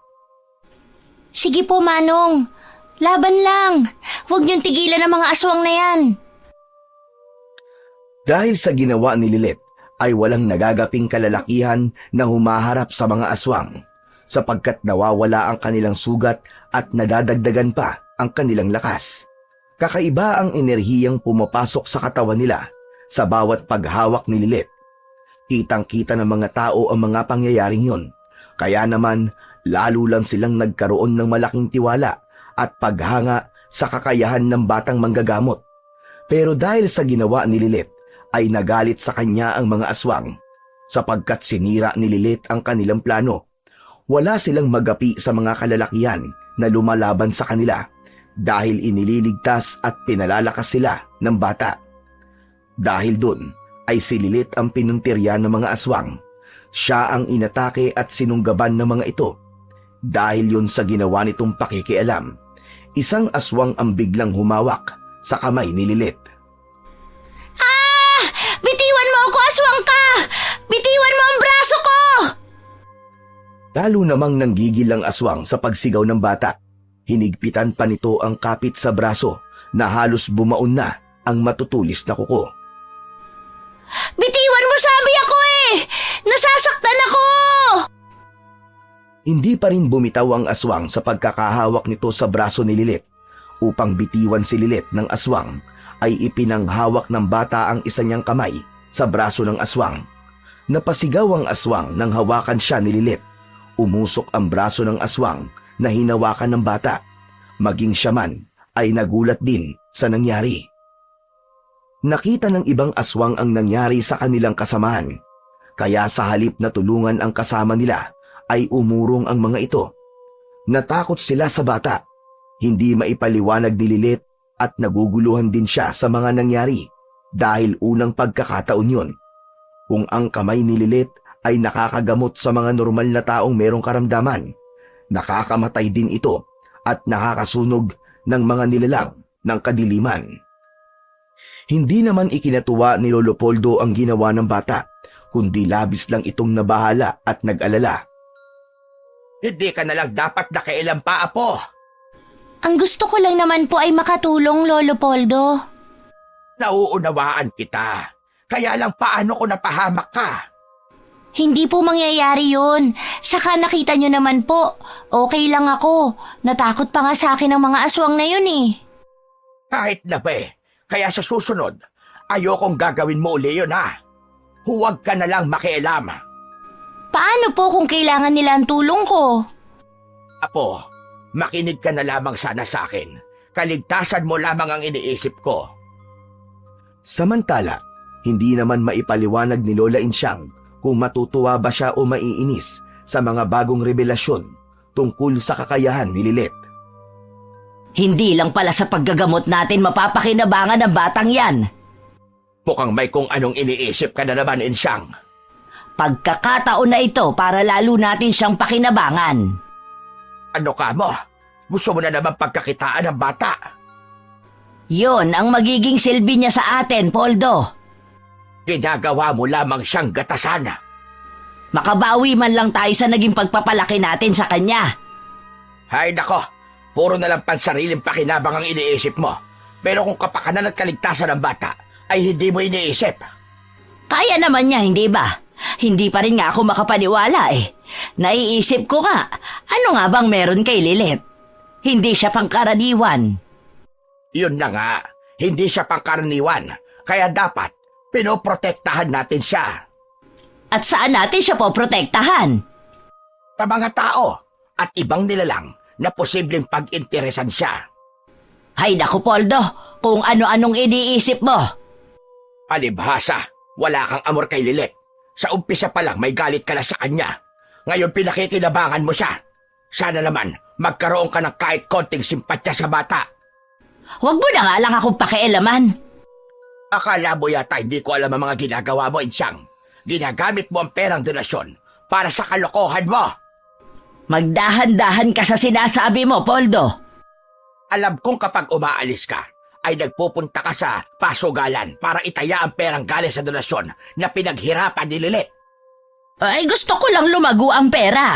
Sige po, Manong. Laban lang. Huwag niyong tigilan ang mga aswang na yan. Dahil sa ginawa ni Lilet ay walang nagagaping kalalakihan na humaharap sa mga aswang, sapagkat nawawala ang kanilang sugat at nadadagdagan pa ang kanilang lakas. Kakaiba ang enerhiyang pumapasok sa katawan nila sa bawat paghawak ni Lilet. Kitang-kita ng mga tao ang mga pangyayaring yon, kaya naman lalo lang silang nagkaroon ng malaking tiwala at paghanga sa kakayahan ng batang manggagamot. Pero dahil sa ginawa ni Lilet ay nagalit sa kanya ang mga aswang, sapagkat sinira ni Lilet ang kanilang plano. Wala silang magapi sa mga kalalakihan na lumalaban sa kanila dahil inililigtas at pinalalakas sila ng bata. Dahil doon ay si Lilit ang pinuntirya ng mga aswang. Siya ang inatake at sinunggaban ng mga ito. Dahil yun sa ginawa nitong pakikialam, isang aswang ang biglang humawak sa kamay ni Lilit. Ah! Bitiwan mo ako, aswang ka! Bitiwan mo ang braso ko! Lalo namang nanggigil ang aswang sa pagsigaw ng bata. Hinigpitan pa nito ang kapit sa braso na halos bumaon na ang matutulis na kuko. Bitiwan mo, sabi ako eh! Nasasaktan ako! Hindi pa rin bumitaw ang aswang sa pagkakahawak nito sa braso ni Lilit. Upang bitiwan si Lilit ng aswang, ay ipinanghawak ng bata ang isa niyang kamay sa braso ng aswang. Napasigaw ang aswang nang hawakan siya ni Lilit. Umusok ang braso ng aswang na hinawakan ng bata. Maging siya man ay nagulat din sa nangyari. Nakita ng ibang aswang ang nangyari sa kanilang kasamahan. Kaya sa halip na tulungan ang kasama nila, ay umurong ang mga ito. Natakot sila sa bata. Hindi maipaliwanag ni Lilit at naguguluhan din siya sa mga nangyari dahil unang pagkakataon yun. Kung ang kamay ni Lilit ay nakakagamot sa mga normal na taong merong karamdaman, nakakamatay din ito at nakakasunog ng mga nilalang ng kadiliman. Hindi naman ikinatuwa ni Lolo Poldo ang ginawa ng bata, kundi labis lang itong nabahala at nag-alala. Hindi ka na lang dapat nakailam pa, Apo. Ang gusto ko lang naman po ay makatulong, Lolo Poldo. Nauunawaan kita. Kaya lang paano ko napahamak ka? Hindi po mangyayari yun. Saka nakita nyo naman po, okay lang ako. Natakot pa nga sa akin ang mga aswang na yun eh. Kahit na ba eh. Kaya sa susunod, ayokong gagawin mo uli yun ha. Huwag ka na lang makialam. Paano po kung kailangan nila ang tulong ko? Apo, makinig ka na lamang sana sa akin. Kaligtasan mo lamang ang iniisip ko. Samantala, hindi naman maipaliwanag ni Lola Insyang kung matutuwa ba siya o maiinis sa mga bagong revelasyon tungkol sa kakayahan ni Lilit. Hindi lang pala sa paggagamot natin mapapakinabangan ng batang yan. Mukhang may kung anong iniisip ka na naman, Insyang. Pagkakataon na ito para lalo natin siyang pakinabangan. Ano ka mo? Gusto mo na naman pagkakitaan ng bata? Yon ang magiging silbi niya sa atin, Poldo. Ginagawa mo lamang siyang gatasan. Makabawi man lang tayo sa naging pagpapalaki natin sa kanya. Hay nako, puro na lang pansariling pakinabang ang iniisip mo. Pero kung kapakanan at kaligtasan ng bata, ay hindi mo iniisip. Kaya naman niya, hindi ba? Hindi pa rin nga ako makapaniwala eh. Naiisip ko nga, ano nga bang meron kay Lilit? Hindi siya pangkaraniwan. Yun na nga, hindi siya pangkaraniwan. Kaya dapat, pinoprotektahan natin siya. At saan natin siya poprotektahan? Sa mga tao at ibang nilalang na posibleng pag-interesan siya. Hay naku, Poldo, kung ano-anong iniisip mo. Alibhasa, wala kang amor kay Lilit. Sa umpisa pa lang may galit ka na sa kanya. Ngayon pinakikinabangan mo siya. Sana naman magkaroon ka ng kahit konting simpatya sa bata. Huwag mo na nga lang akong pakialaman. Akala mo yata hindi ko alam ang mga ginagawa mo, Insyang. Ginagamit mo ang perang donasyon para sa kalokohan mo. Magdahan-dahan ka sa sinasabi mo, Poldo. Alam kong kapag umaalis ka, ay nagpupunta ka sa pasugalan para itaya ang perang galing sa donasyon na pinaghirapan ni Lilit. Ay, gusto ko lang lumago ang pera.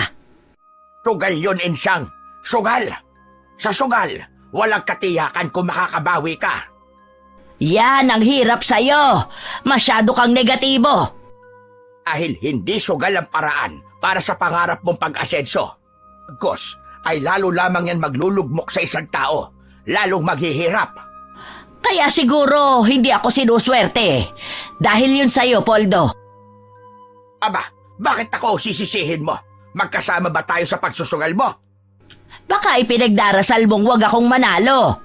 Sugal yun, Insyang. Sugal. Sa sugal, walang katiyakan kung makakabawi ka. Yan ang hirap sa'yo. Masyado kang negatibo. Dahil hindi sugal ang paraan para sa pangarap mong pag-asenso. Gos, ay lalo lamang yan maglulugmok sa isang tao. Lalong maghihirap. Kaya siguro hindi ako sinuswerte. Dahil yun sa'yo, Poldo. Aba, bakit ako sisisihin mo? Magkasama ba tayo sa pagsusugal mo? Baka ipinagdarasal mong wag akong manalo.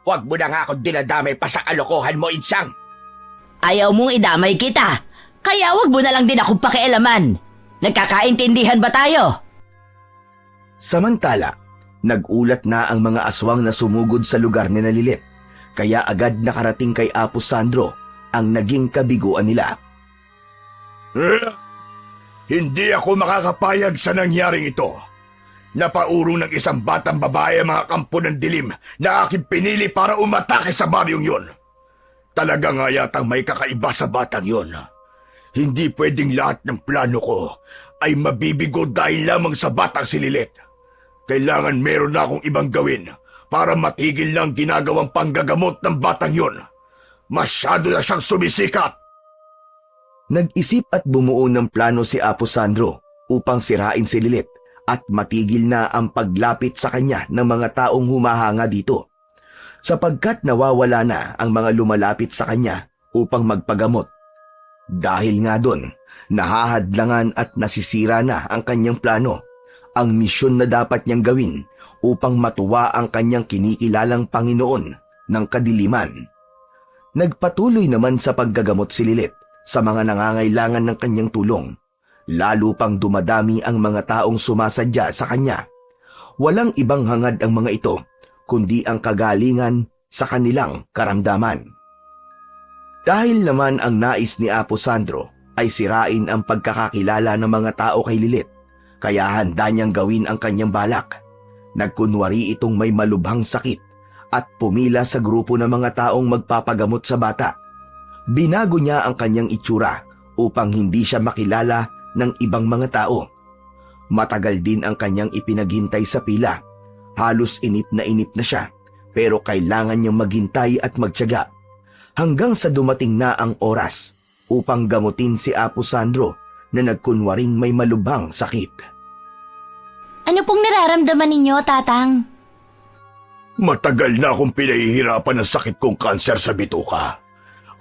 Huwag mo na nga akong dinadamay pa sa kalokohan mo, Insyang. Ayaw mong idamay kita. Kaya wag mo na lang din akong pakialaman. Nagkakaintindihan ba tayo? Samantala, Nagulat na ang mga aswang na sumugod sa lugar ni Lilit, kaya agad nakarating kay Apo Sandro ang naging kabiguan nila. Hindi ako makakapayag sa nangyaring ito. Napaurong ng isang batang babae ang mga kampo ng dilim na aking pinili para umatake sa baryong yon. Talaga nga yatang may kakaiba sa batang yon. Hindi pwedeng lahat ng plano ko ay mabibigo dahil lamang sa batang si Lilit. Kailangan meron na akong ibang gawin para matigil lang ginagawang panggagamot ng batang yon. Masyado na siyang sumisikat. Nag-isip at bumuo ng plano si Apo Sandro upang sirain si Lilit at matigil na ang paglapit sa kanya ng mga taong humahanga dito, sapagkat nawawala na ang mga lumalapit sa kanya upang magpagamot. Dahil nga doon, nahahadlangan at nasisira na ang kanyang plano, ang misyon na dapat niyang gawin upang matuwa ang kanyang kinikilalang Panginoon ng kadiliman. Nagpatuloy naman sa paggagamot si Lilit sa mga nangangailangan ng kanyang tulong. Lalo pang dumadami ang mga taong sumasadya sa kanya. Walang ibang hangad ang mga ito, kundi ang kagalingan sa kanilang karamdaman. Dahil naman ang nais ni Apo Sandro ay sirain ang pagkakakilala ng mga tao kay Lilit, kaya handa niyang gawin ang kanyang balak. Nagkunwari itong may malubhang sakit at pumila sa grupo ng mga taong magpapagamot sa bata. Binago niya ang kanyang itsura upang hindi siya makilala ng ibang mga tao. Matagal din ang kanyang ipinaghintay sa pila. Halos inip na siya, pero kailangan niyang maghintay at magtiyaga. Hanggang sa dumating na ang oras upang gamutin si Apo Sandro na nagkunwaring may malubhang sakit. Ano pong nararamdaman ninyo, Tatang? Matagal na akong pinahihirapan ng sakit kong kanser sa bituka.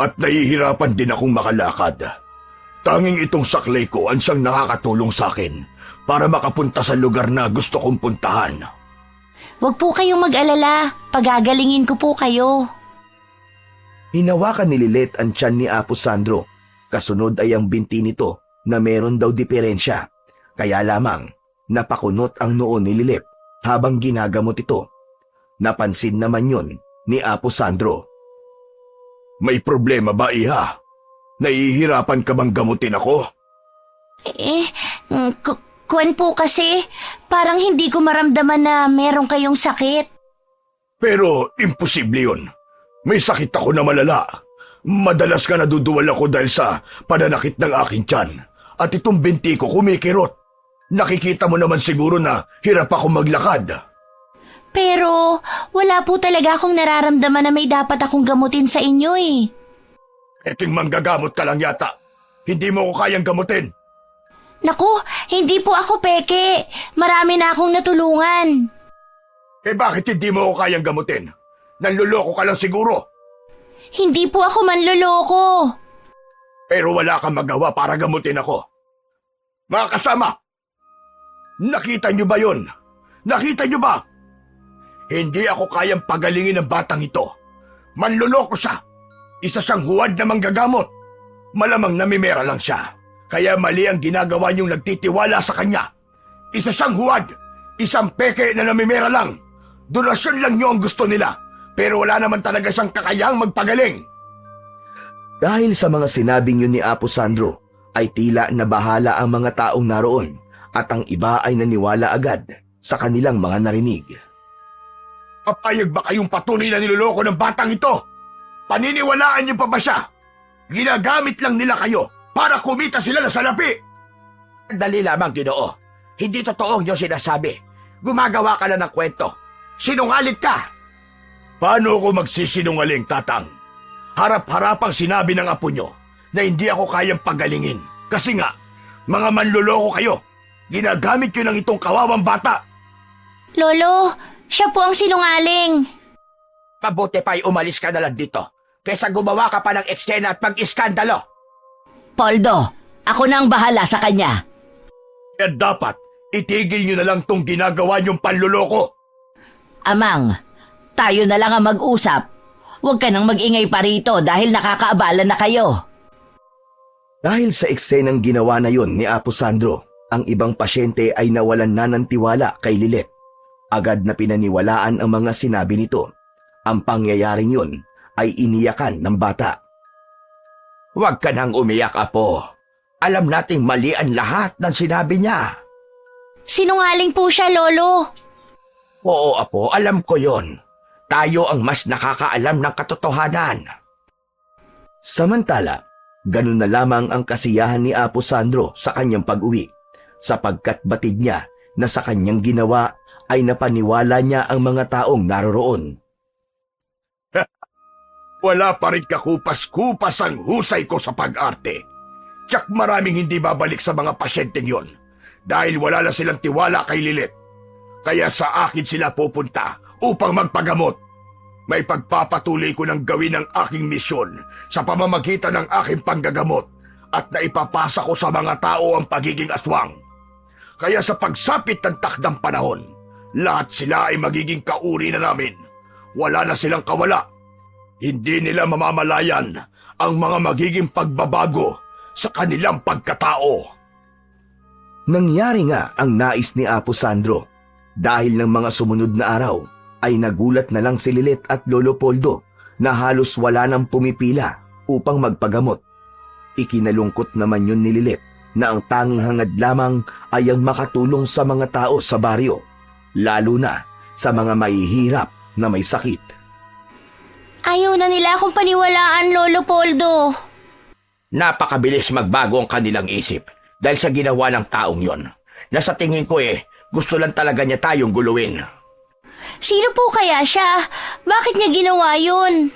At nahihirapan din akong makalakad. Tanging itong saklay ko ang siyang nakakatulong sa akin para makapunta sa lugar na gusto kong puntahan. Huwag po kayong mag-alala. Pagagalingin ko po kayo. Hinawakan ni Lilit ang tiyan ni Apo Sandro. Kasunod ay ang binti nito na meron daw diferensya. Kaya lamang napakunot ang noo ni Lilit habang ginagamot ito. Napansin naman yun ni Apo Sandro. May problema ba, Iha? Nahihirapan ka bang gamutin ako? Kuwan po kasi, parang hindi ko maramdaman na meron kayong sakit. Pero imposible yun. May sakit ako na malala. Madalas ka naduduwal ako dahil sa pananakit ng aking tiyan. At itong binti ko kumikirot. Nakikita mo naman siguro na hirap ako maglakad. Pero wala po talaga akong nararamdaman na may dapat akong gamutin sa inyo eh. Eking manggagamot ka lang yata. Hindi mo ko kayang gamutin. Naku, hindi po ako peke. Marami na akong natulungan. Bakit hindi mo ko kayang gamutin? Nanluloko ka lang siguro. Hindi po ako manloloko. Pero wala kang magawa para gamutin ako. Mga kasama, nakita niyo ba yun? Nakita niyo ba? Hindi ako kayang pagalingin ng batang ito. Manloloko siya. Isa siyang huwad na manggagamot. Malamang namimera lang siya. Kaya mali ang ginagawa niyong nagtitiwala sa kanya. Isa siyang huwad. Isang peke na namimera lang. Donasyon lang niyo ang gusto nila. Pero wala naman talaga siyang kakayang magpagaling. Dahil sa mga sinabing yun ni Apo Sandro, ay tila nabahala ang mga taong naroon at ang iba ay naniwala agad sa kanilang mga narinig. Papayag ba kayong patuloy na niloloko ng batang ito? Paniniwalaan niyo pa ba siya? Ginagamit lang nila kayo para kumita sila na salapi. Dali lamang, Ginoo. Hindi totoo ang iyong sinasabi. Gumagawa ka lang ng kwento. Sinungaling ka. Paano ako magsisinungaling, Tatang? Harap-harapang sinabi ng apo nyo na hindi ako kayang pagalingin. Kasi nga, mga manloloko kayo. Ginagamit nyo ng itong kawawang bata. Lolo, siya po ang sinungaling. Mabuti pa'y umalis ka na lang dito kaysa gumawa ka pa ng eksena at pag-iskandalo. Poldo, ako na ang bahala sa kanya. Kaya dapat, itigil nyo na lang tong ginagawa nyong panloloko. Amang, tayo na lang ang mag-usap. Huwag ka nang mag-ingay pa rito dahil nakakaabala na kayo. Dahil sa eksenang ginawa na yun ni Apo Sandro, ang ibang pasyente ay nawalan na ng tiwala kay Lilit. Agad na pinaniwalaan ang mga sinabi nito. Ang pangyayaring yun ay iniyakan ng bata. Huwag ka nang umiyak, Apo. Alam nating mali ang lahat ng sinabi niya. Sinungaling po siya, Lolo. Oo, Apo, alam ko yon. Tayo ang mas nakakaalam ng katotohanan. Samantala, ganun na lamang ang kasiyahan ni Apo Sandro sa kanyang pag-uwi, sapagkat batid niya na sa kanyang ginawa ay napaniwala niya ang mga taong naroroon. Wala pa rin kakupas-kupas ang husay ko sa pag-arte. Tiyak maraming hindi babalik sa mga pasyenteng yon dahil wala na silang tiwala kay Lilit. Kaya sa akin sila pupunta upang magpagamot. May pagpapatuloy ko ng gawin ang aking misyon sa pamamagitan ng aking panggagamot at naipapasa ko sa mga tao ang pagiging aswang. Kaya sa pagsapit ng takdang panahon, lahat sila ay magiging kauri na namin. Wala na silang kawala. Hindi nila mamamalayan ang mga magiging pagbabago sa kanilang pagkatao. Nangyari nga ang nais ni Apo Sandro. Dahil ng mga sumunod na araw, ay nagulat na lang si Lilit at Lolo Poldo na halos wala nang pumipila upang magpagamot. Ikinalungkot naman yun ni Lilit na ang tanging hangad lamang ay ang makatulong sa mga tao sa baryo, lalo na sa mga mahihirap na may sakit. Ayaw na nila akong paniwalaan, Lolo Poldo. Napakabilis magbago ang kanilang isip dahil sa ginawa ng taong yon. Nasa tingin ko gusto lang talaga niya tayong guluhin. Sino po kaya siya? Bakit niya ginawa yun?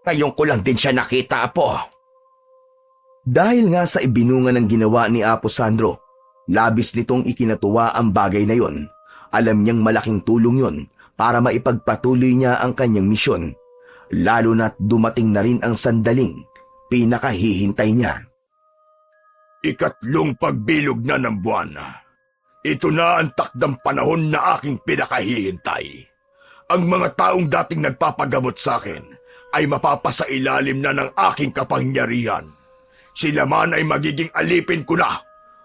Ngayon ko lang din siya nakita, Apo. Dahil nga sa ibinunga ng ginawa ni Apo Sandro, labis nitong ikinatuwa ang bagay na yon. Alam niyang malaking tulong yon para maipagpatuloy niya ang kanyang misyon, lalo na't dumating na rin ang sandaling pinakahihintay niya. Ikatlong pagbilog na ng buwan. Ito na ang takdang panahon na aking pinakahihintay. Ang mga taong dating nagpapagamot sa akin ay mapapasailalim na ng aking kapangyarihan. Sila man ay magiging alipin ko na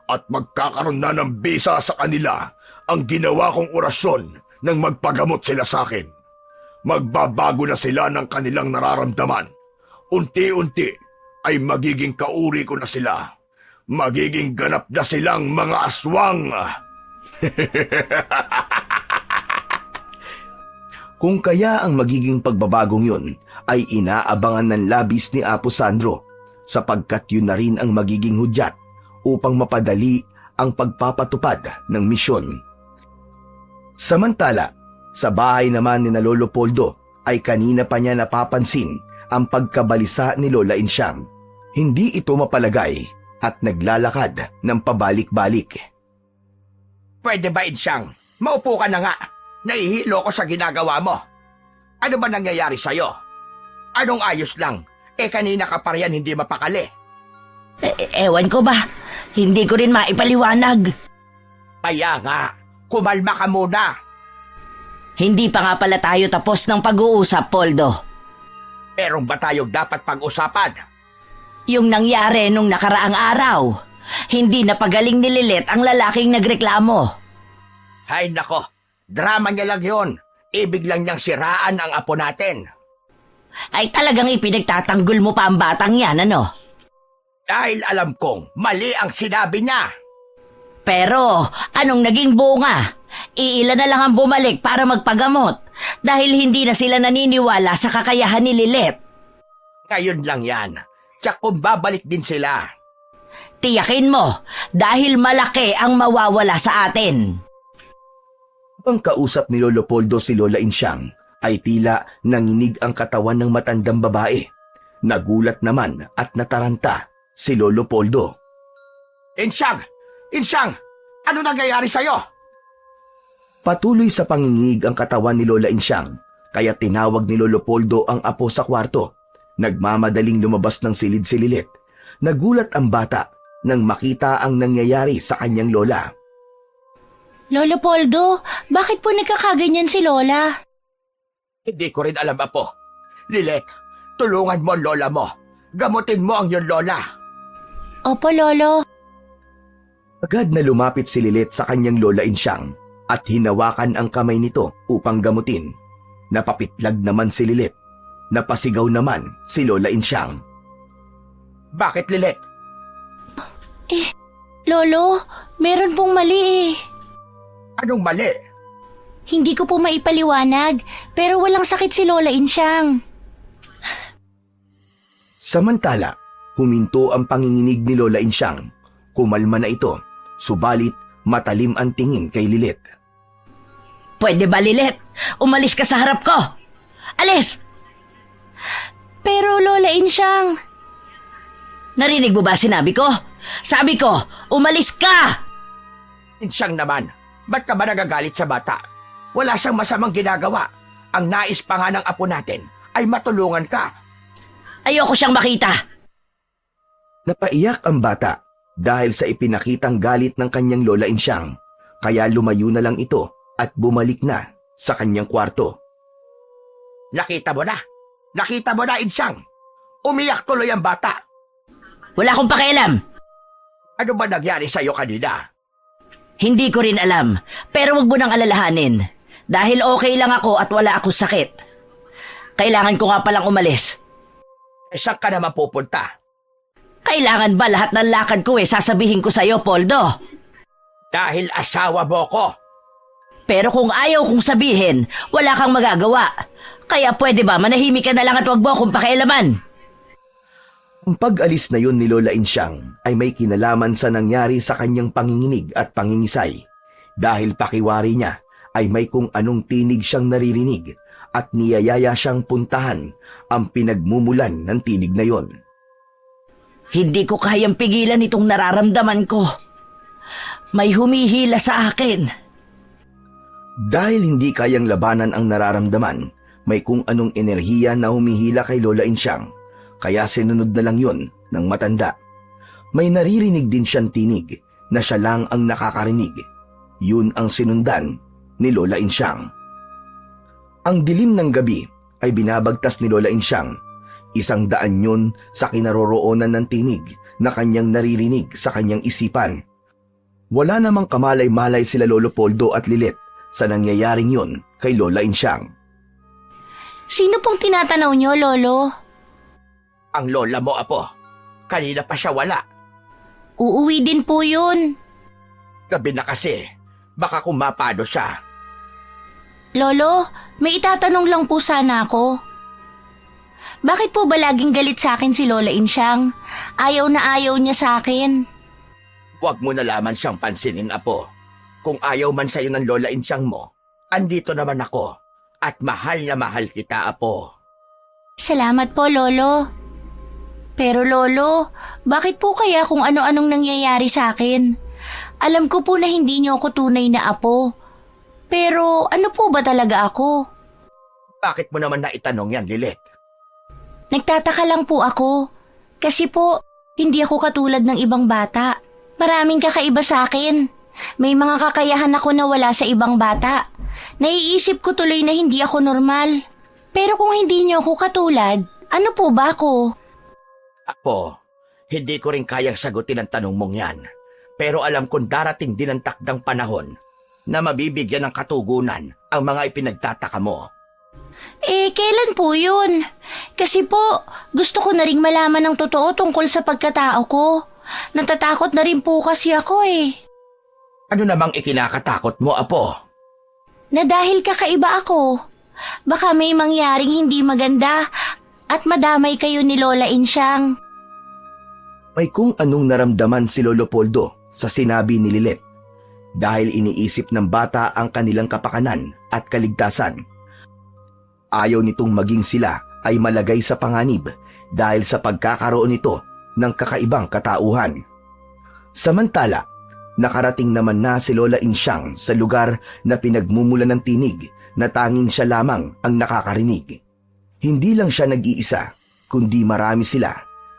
at magkakaroon na ng bisa sa kanila ang ginawa kong orasyon nang magpagamot sila sa akin. Magbabago na sila ng kanilang nararamdaman. Unti-unti ay magiging kauri ko na sila. Magiging ganap na silang mga aswang. Kung kaya ang magiging pagbabagong yun ay inaabangan ng labis ni Apo Sandro, sapagkat yun na rin ang magiging hudyat upang mapadali ang pagpapatupad ng misyon. Samantala, sa bahay naman ni na Lolo Poldo ay kanina pa niya napapansin ang pagkabalisa ni Lola Insyang. Hindi ito mapalagay at naglalakad ng pabalik-balik. Pwede ba, Insyang? Maupo ka na nga. Nahihilo ko sa ginagawa mo. Ano ba nangyayari sa'yo? Anong ayos lang? Kanina ka pa riyan hindi mapakali. Ewan ko ba? Hindi ko rin maipaliwanag. Kaya nga, kumalma ka muna. Hindi pa nga pala tayo tapos ng pag-uusap, Poldo. Meron ba tayong dapat pag-usapan? Yung nangyari nung nakaraang araw. Hindi napagaling ni Lilit ang lalaking nagreklamo. Hay nako, drama niya lang yun. Ibig lang niyang siraan ang apo natin. Ay talagang ipinagtatanggol mo pa ang batang yan, ano? Dahil alam kong mali ang sinabi niya. Pero anong naging bunga? Iilan na lang ang bumalik para magpagamot dahil hindi na sila naniniwala sa kakayahan ni Lilit. Ngayon lang yan. Tiyak kung babalik din sila. Tiyakin mo dahil malaki ang mawawala sa atin. Ang kausap ni Lolo Poldo si Lola Insyang ay tila nanginig ang katawan ng matandang babae. Nagulat naman at nataranta si Lolo Poldo. Insyang! Insyang! Ano nangyayari sa'yo? Patuloy sa panginginig ang katawan ni Lola Insyang, kaya tinawag ni Lolo Poldo ang apo sa kwarto. Nagmamadaling lumabas ng silid si Lilit. Nagulat ang bata nang makita ang nangyayari sa kanyang lola. Lolo Poldo, bakit po nagkakaganyan si Lola? Hindi ko rin alam, Apo. Lilet, tulungan mo ang lola mo. Gamutin mo ang iyong lola. Opo, Lolo. Agad na lumapit si Lilit sa kanyang Lola Insyang. at hinawakan ang kamay nito upang gamutin. Napapitlag naman si Lilet. Napasigaw naman si Lola Insyang. Bakit, Lilet? Lolo, meron pong mali eh. Anong mali? Hindi ko po maipaliwanag, pero walang sakit si Lola Insyang. Samantala, huminto ang panginginig ni Lola Insyang. Kumalma na ito, subalit matalim ang tingin kay Lilet. Pwede ba, Lilet? Umalis ka sa harap ko! Alis! Pero Lola Insyang... Narinig mo ba sinabi ko? Sabi ko, umalis ka! Insyang naman, ba't ka ba nagagalit sa bata? Wala siyang masamang ginagawa. Ang nais pa nga ng apo natin ay matulungan ka. Ayoko siyang makita. Napaiyak ang bata dahil sa ipinakitang galit ng kanyang Lola Insyang, kaya lumayo na lang ito at bumalik na sa kanyang kwarto. Nakita mo na? Nakita mo na, Insyang? Umiyak tuloy ang bata. Wala akong pakialam. Ano ba nangyari sa'yo kanina? Hindi ko rin alam, pero wag mo nang alalahanin. Dahil okay lang ako at wala akong sakit. Kailangan ko nga palang umalis. Saan ka naman pupunta? Kailangan ba lahat ng lakad ko sasabihin ko sa'yo, Poldo? Dahil asawa mo ko. Pero kung ayaw kong sabihin, wala kang magagawa. Kaya pwede ba manahimik ka na lang at wag mo akong pakialaman? Ang pag-alis na yun ni Lola Insyang ay may kinalaman sa nangyari sa kanyang panginginig at pangingisay. Dahil pakiwari niya ay may kung anong tinig siyang naririnig at niyayaya siyang puntahan ang pinagmumulan ng tinig na yon. Hindi ko kayang pigilan itong nararamdaman ko. May humihila sa akin. Dahil hindi kayang labanan ang nararamdaman, may kung anong enerhiya na humihila kay Lola Insyang, kaya sinunod na lang yon ng matanda. May naririnig din siyang tinig na siya lang ang nakakarinig. Yun ang sinundan ni Lola Insyang. Ang dilim ng gabi ay binabagtas ni Lola Insyang. 100 yun sa kinaroroonan ng tinig na kanyang naririnig sa kanyang isipan. Wala namang kamalay-malay sila Lolo Poldo at Lilet sa nangyayaring yun kay Lola Insyang. Sino pong tinatanaw niyo, Lolo? Ang lola mo, apo. Kanina pa siya wala. Uuwi din po yun. Gabi na kasi. Baka kumapado siya. Lolo, may itatanong lang po sana ako. Bakit po ba laging galit sa akin si Lola Insyang? Ayaw na ayaw niya sa akin. Huwag mo na laman siyang pansinin, apo. Kung ayaw man sa'yo ng Lola Insyang mo, andito naman ako. At mahal na mahal kita, apo. Salamat po, Lolo. Pero Lolo, bakit po kaya kung ano-anong nangyayari sa akin? Alam ko po na hindi niyo ako tunay na apo. Pero ano po ba talaga ako? Bakit mo naman naitanong yan, Lilet? Nagtataka lang po ako. Kasi po, hindi ako katulad ng ibang bata. Maraming kakaiba sa akin. May mga kakayahan ako na wala sa ibang bata. Naiisip ko tuloy na hindi ako normal. Pero kung hindi niyo ako katulad, ano po ba ako? Apo, hindi ko rin kayang sagutin ang tanong mong yan. Pero alam kong darating din ang takdang panahon na mabibigyan ng katugunan ang mga ipinagtataka mo. Kailan po yun? Kasi po, gusto ko na ring malaman ng totoo tungkol sa pagkatao ko. Natatakot na rin po kasi ako Ano namang ikinakatakot mo, apo? Na dahil kakaiba ako, baka may mangyaring hindi maganda at madamay kayo ni Lola Insyang. May kung anong naramdaman si Lolo Poldo sa sinabi ni Lilet dahil iniisip ng bata ang kanilang kapakanan at kaligtasan. Ayaw nitong maging sila ay malagay sa panganib dahil sa pagkakaroon nito ng kakaibang katauhan. Samantala, nakarating naman na si Lola Insyang sa lugar na pinagmumulan ng tinig na tanging siya lamang ang nakakarinig. Hindi lang siya nag-iisa, kundi marami sila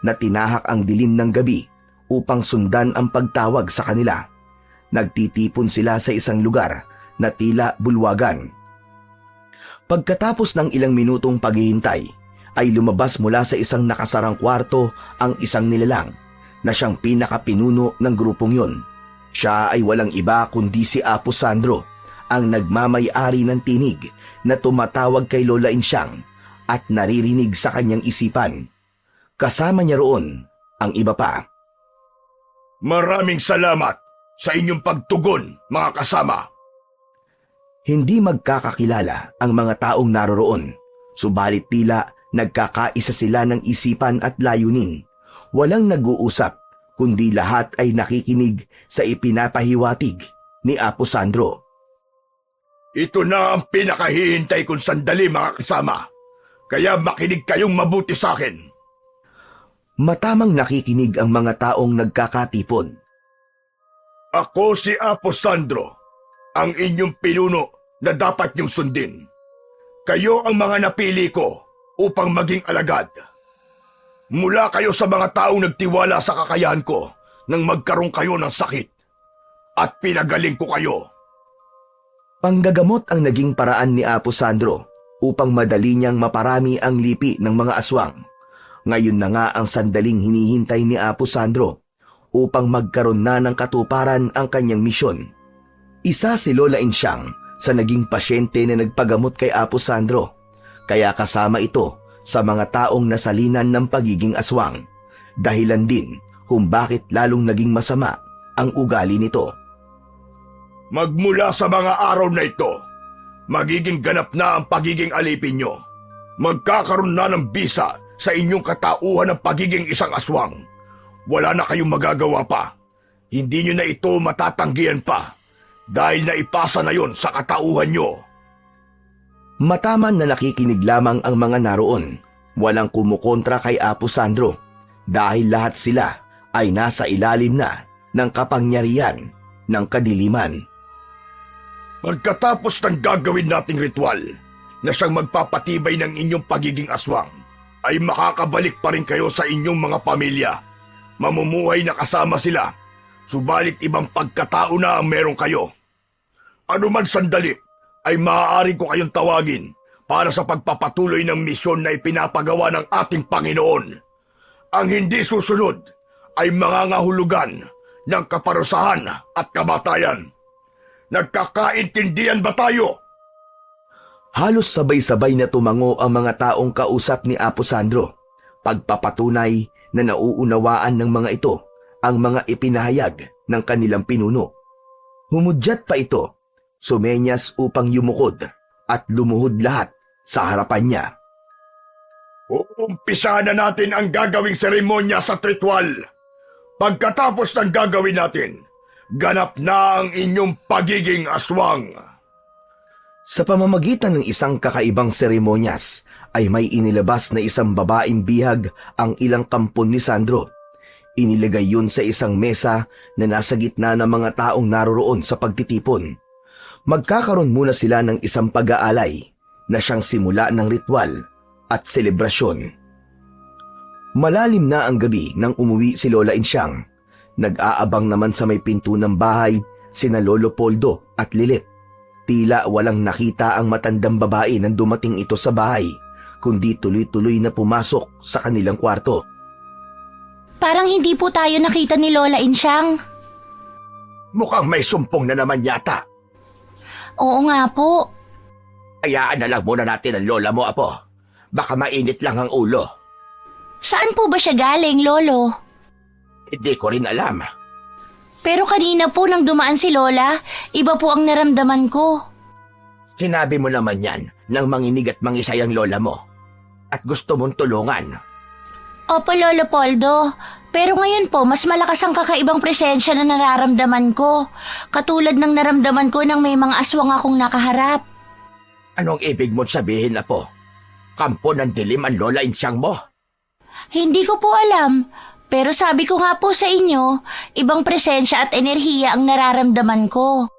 na tinahak ang dilim ng gabi upang sundan ang pagtawag sa kanila. Nagtitipon sila sa isang lugar na tila bulwagan. Pagkatapos ng ilang minutong paghihintay, ay lumabas mula sa isang nakasarang kwarto ang isang nilalang na siyang pinakapinuno ng grupong yun. Siya ay walang iba kundi si Apo Sandro, ang nagmamay-ari ng tinig na tumatawag kay Lola Insyang at naririnig sa kanyang isipan. Kasama niya roon ang iba pa. Maraming salamat sa inyong pagtugon, mga kasama. Hindi magkakakilala ang mga taong naroroon, subalit tila nagkakaisa sila ng isipan at layunin. Walang nag-uusap, kundi lahat ay nakikinig sa ipinapahiwatig ni Apo Sandro. Ito na ang pinakahihintay kong sandali, mga kasama. Kaya makinig kayong mabuti sa akin. Matamang nakikinig ang mga taong nagkakatipon. Ako si Apo Sandro, ang inyong pinuno na dapat niyong sundin. Kayo ang mga napili ko upang maging alagad. Mula kayo sa mga taong nagtiwala sa kakayahan ko nang magkaroon kayo ng sakit. At pinagaling ko kayo. Panggagamot ang naging paraan ni Apo Sandro upang madali niyang maparami ang lipi ng mga aswang. Ngayon na nga ang sandaling hinihintay ni Apo Sandro upang magkaroon na ng katuparan ang kanyang misyon. Isa si Lola Insyang sa naging pasyente na nagpagamot kay Apo Sandro, kaya kasama ito sa mga taong nasalinan ng pagiging aswang. Dahilan din kung bakit lalong naging masama ang ugali nito. Magmula sa mga araw na ito, magiging ganap na ang pagiging alipin nyo. Magkakaroon na ng bisa sa inyong katauhan ng pagiging isang aswang. Wala na kayong magagawa pa. Hindi nyo na ito matatanggihan pa dahil naipasa na yon sa katauhan nyo. Mataman na nakikinig lamang ang mga naroon. Walang kumukontra kay Apo Sandro dahil lahat sila ay nasa ilalim na ng kapangyarihan ng kadiliman. Pagkatapos ng gagawin nating ritual na siyang magpapatibay ng inyong pagiging aswang, ay makakabalik pa rin kayo sa inyong mga pamilya. Mamumuhay na kasama sila, subalit ibang pagkatao na ang meron kayo. Ano man sandali, ay maaari ko kayong tawagin para sa pagpapatuloy ng misyon na ipinapagawa ng ating Panginoon. Ang hindi susunod ay mangangahulugan ng kaparusahan at kamatayan. Nagkakaintindihan ba tayo? Halos sabay-sabay na tumango ang mga taong kausap ni Apo Sandro, pagpapatunay na nauunawaan ng mga ito ang mga ipinahayag ng kanilang pinuno. Humudyat pa ito, sumenyas upang yumukod at lumuhod lahat sa harapan niya. Umpisa na natin ang gagawing seremonya sa ritual. Pagkatapos ng gagawin natin, ganap na ang inyong pagiging aswang. Sa pamamagitan ng isang kakaibang seremonyas ay may inilabas na isang babaeng bihag ang ilang kampon ni Sandro. Inilagay yun sa isang mesa na nasa gitna ng mga taong naroroon sa pagtitipon. Magkakaroon muna sila ng isang pag-aalay na siyang simula ng ritual at selebrasyon. Malalim na ang gabi nang umuwi si Lola Insyang. Nag-aabang naman sa may pinto ng bahay sina Lolo Poldo at Lilit. Tila walang nakita ang matandang babae nang dumating ito sa bahay, kundi tuloy-tuloy na pumasok sa kanilang kwarto. Parang hindi po tayo nakita ni Lola Insyang. Mukhang may sumpong na naman yata. Oo nga po. Hayaan na lang muna natin ang lola mo, Apo. Baka mainit lang ang ulo. Saan po ba siya galing, Lolo? Hindi ko rin alam. Pero kanina po nang dumaan si Lola, iba po ang naramdaman ko. Sinabi mo naman yan nang manginig at mangisay ang lola mo. At gusto mong tulungan. Opo, Lolo Poldo. Pero ngayon po, mas malakas ang kakaibang presensya na nararamdaman ko. Katulad ng naramdaman ko nang may mga aswang akong nakaharap. Anong ibig mong sabihin, Apo? Kampo ng dilim ang Lola Insyang mo? Hindi ko po alam. Pero sabi ko nga po sa inyo, ibang presensya at enerhiya ang nararamdaman ko.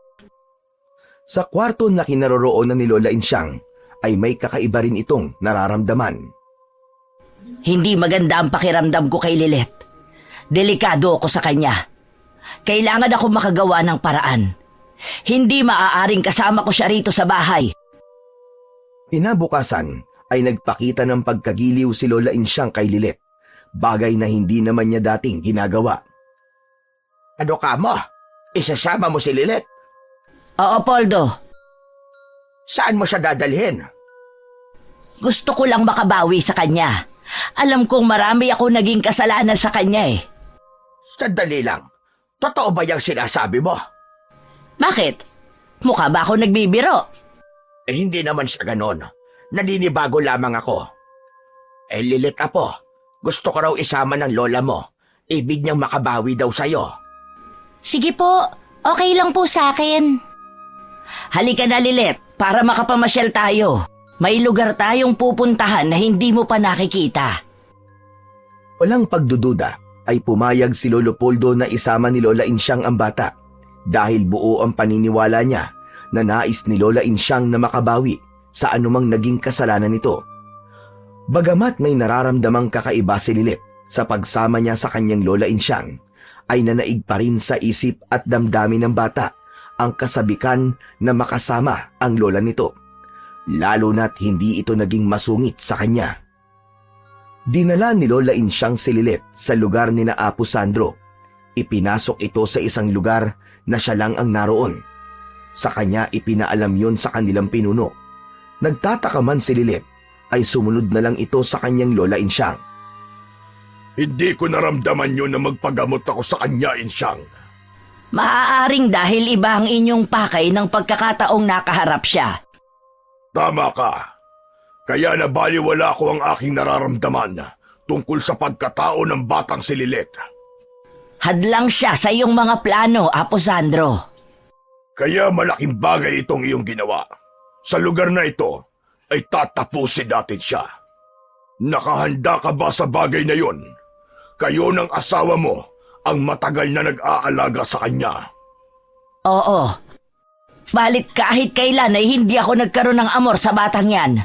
Sa kwarto na kinaroroonan ni Lola Insyang ay may kakaiba rin itong nararamdaman. Hindi maganda ang pakiramdam ko kay Lilet. Delikado ako sa kanya. Kailangan ako makagawa ng paraan. Hindi maaaring kasama ko siya rito sa bahay. Kinabukasan ay nagpakita ng pagkagiliw si Lola Insyang kay Lilet, bagay na hindi naman niya dating ginagawa. Ano ka mo? Isasama mo si Lilet? Oo, Poldo. Saan mo siya dadalhin? Gusto ko lang makabawi sa kanya. Alam kong marami ako naging kasalanan sa kanya eh. Sandali lang. Totoo ba yung sinasabi mo? Bakit? Mukha ba ako nagbibiro? Hindi naman sa ganon. Naninibago lamang ako. Lilith apo, gusto ko raw isama ng lola mo. Ibig niyang makabawi daw sa'yo. Sige po, okay lang po sa akin. Halika na Lilith, para makapamasyal tayo. May lugar tayong pupuntahan na hindi mo pa nakikita. Walang pagdududa ay pumayag si Lolo Poldo na isama ni Lola Insyang ang bata dahil buo ang paniniwala niya na nais ni Lola Insyang na makabawi sa anumang naging kasalanan nito. Bagamat may nararamdamang kakaiba si Lilith sa pagsama niya sa kanyang Lola Insyang, ay nanaig pa rin sa isip at damdamin ng bata ang kasabikan na makasama ang lola nito, lalo na't hindi ito naging masungit sa kanya. Dinala ni Lola Insyang si Lilith sa lugar ni na Apo Sandro. Ipinasok ito sa isang lugar na siya lang ang naroon. Sa kanya ipinaalam yon sa kanilang pinuno. Nagtataka man si Lilith, ay sumunod na lang ito sa kanyang Lola Insyang. Hindi ko naramdaman yun na magpagamot ako sa kanya, Insyang. Maaaring dahil iba ang inyong pakay ng pagkakataong nakaharap siya. Tama ka. Kaya nabaliwala ko ang aking nararamdaman tungkol sa pagkatao ng batang si Lilith. Hadlang siya sa iyong mga plano, Apo Sandro. Kaya malaking bagay itong iyong ginawa. Sa lugar na ito, ay tatapusin natin siya. Nakahanda ka ba sa bagay na yon? Kayo ng asawa mo ang matagal na nag-aalaga sa kanya. Oo. Balit kahit kailan ay hindi ako nagkaroon ng amor sa batang yan.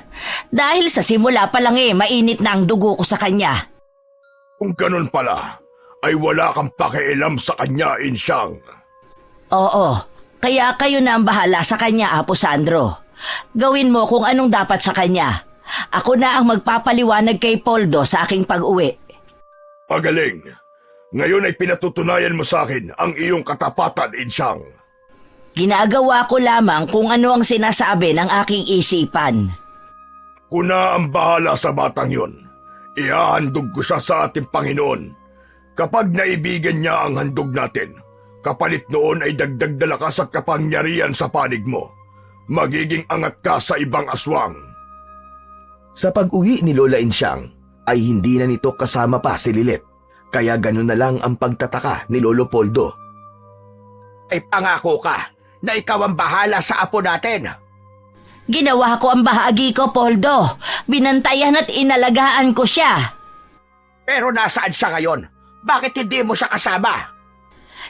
Dahil sa simula pa lang mainit na ang dugo ko sa kanya. Kung ganun pala, ay wala kang pakialam sa kanya, Insyang. Oo. Kaya kayo na ang bahala sa kanya, Apo Sandro. Gawin mo kung anong dapat sa kanya. Ako na ang magpapaliwanag kay Poldo sa aking pag-uwi. Magaling. Ngayon ay pinatutunayan mo sa akin ang iyong katapatan, Insyang. Ginagawa ko lamang kung ano ang sinasabi ng aking isipan. Kuna ang bahala sa batang yon. Ihahandog ko siya sa ating Panginoon. Kapag naibigan niya ang handog natin, kapalit noon ay dagdag na lakas at kapangyarihan sa panig mo. Magiging angat ka sa ibang aswang. Sa pag-uwi ni Lola Insyang, ay hindi na nito kasama pa si Lilith, kaya ganun na lang ang pagtataka ni Lolo Poldo. Ay pangako ka na ikaw ang bahala sa apo natin. Ginawa ko ang bahagi ko, Poldo. Binantayan at inalagaan ko siya. Pero nasaan siya ngayon? Bakit hindi mo siya kasama?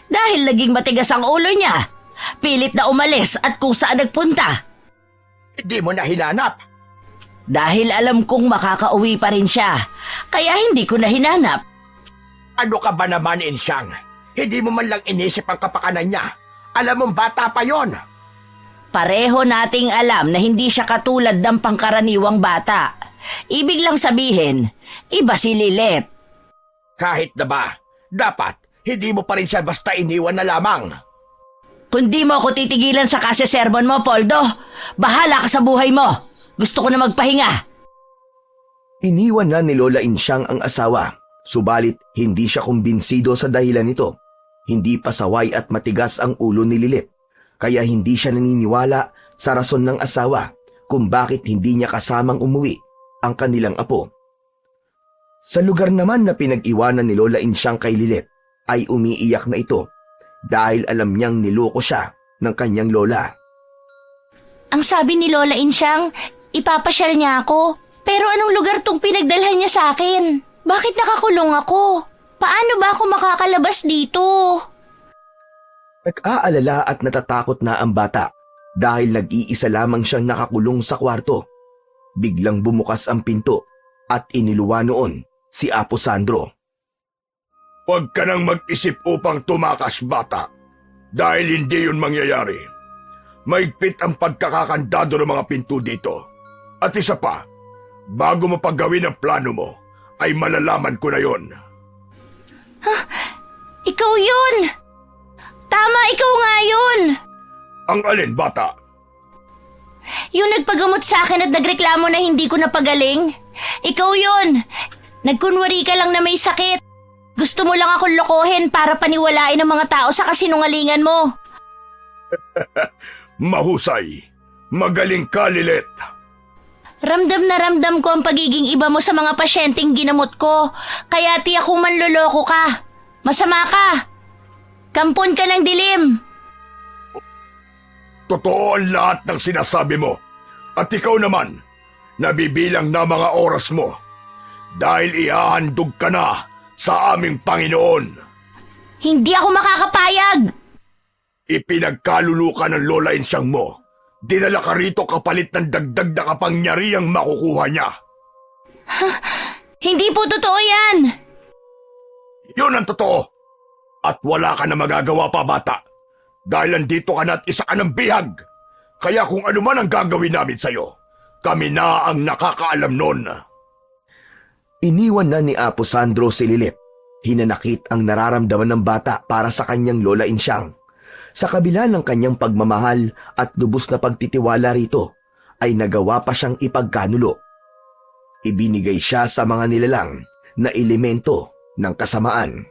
Dahil naging matigas ang ulo niya. Pilit na umalis at kung saan nagpunta. Hindi mo na hinanap. Dahil alam kong makakauwi pa rin siya. Kaya hindi ko na hinanap. Ano ka ba naman, Insyang? Hindi mo man lang inisip ang kapakanan niya. Alam mong bata pa yon. Pareho nating alam na hindi siya katulad ng pangkaraniwang bata. Ibig lang sabihin, iba si Lilith. Kahit na ba, dapat hindi mo pa rin siya basta iniwan na lamang. Kung di mo ako titigilan sa kasesermon mo, Poldo, bahala ka sa buhay mo. Gusto ko na magpahinga. Iniwan na ni Lola Insyang ang asawa, subalit hindi siya kumbinsido sa dahilan nito. Hindi pasaway at matigas ang ulo ni Lilith, kaya hindi siya naniniwala sa rason ng asawa kung bakit hindi niya kasamang umuwi ang kanilang apo. Sa lugar naman na pinag-iwanan ni Lola Insyang kay Lilith, ay umiiyak na ito dahil alam niyang niloko siya ng kanyang lola. Ang sabi ni Lola Insyang, ipapasyal niya ako. Pero anong lugar tong pinagdalhan niya sa akin? Bakit nakakulong ako? Paano ba ako makakalabas dito? Nag-aalala at natatakot na ang bata dahil nag-iisa lamang siyang nakakulong sa kwarto. Biglang bumukas ang pinto at iniluwa noon si Apo Sandro. Huwag ka nang mag-isip upang tumakas, bata. Dahil hindi yun mangyayari. Maigpit ang pagkakakandado ng mga pinto dito. At isa pa, bago mo paggawin ang plano mo, ay malalaman ko na yon. Ikaw yun! Tama, ikaw nga yun! Ang alin, bata? Yung nagpagamot sa akin at nagreklamo na hindi ko napagaling? Ikaw yun! Nagkunwari ka lang na may sakit. Gusto mo lang akong lokohin para paniwalain ng mga tao sa kasinungalingan mo. Mahusay. Magaling ka, Lilet. Ramdam na ramdam ko ang pagiging iba mo sa mga pasyenteng ginamot ko. Kaya tiyak kong manloloko ka. Masama ka. Kampon ka ng dilim. Totoo ang lahat ng sinasabi mo. At ikaw naman, nabibilang na mga oras mo. Dahil ihahandog ka na sa aming Panginoon. Hindi ako makakapayag. Ipinagkalulu ka ng Lola Insyang mo. Dinala ka rito kapalit ng dagdag na kapangyarihang makukuha niya. Hindi po totoo yan. Yun ang totoo. At wala ka na magagawa pa, bata. Dahil nandito ka na at isa ka ng bihag. Kaya kung ano man ang gagawin namin sa'yo, kami na ang nakakaalam nun. Iniwan na ni Apo Sandro si Lilet. Hinanakit ang nararamdaman ng bata para sa kanyang Lola Insyang. Sa kabila ng kanyang pagmamahal at lubos na pagtitiwala rito, ay nagawa pa siyang ipagkanulo. Ibinigay siya sa mga nilalang na elemento ng kasamaan.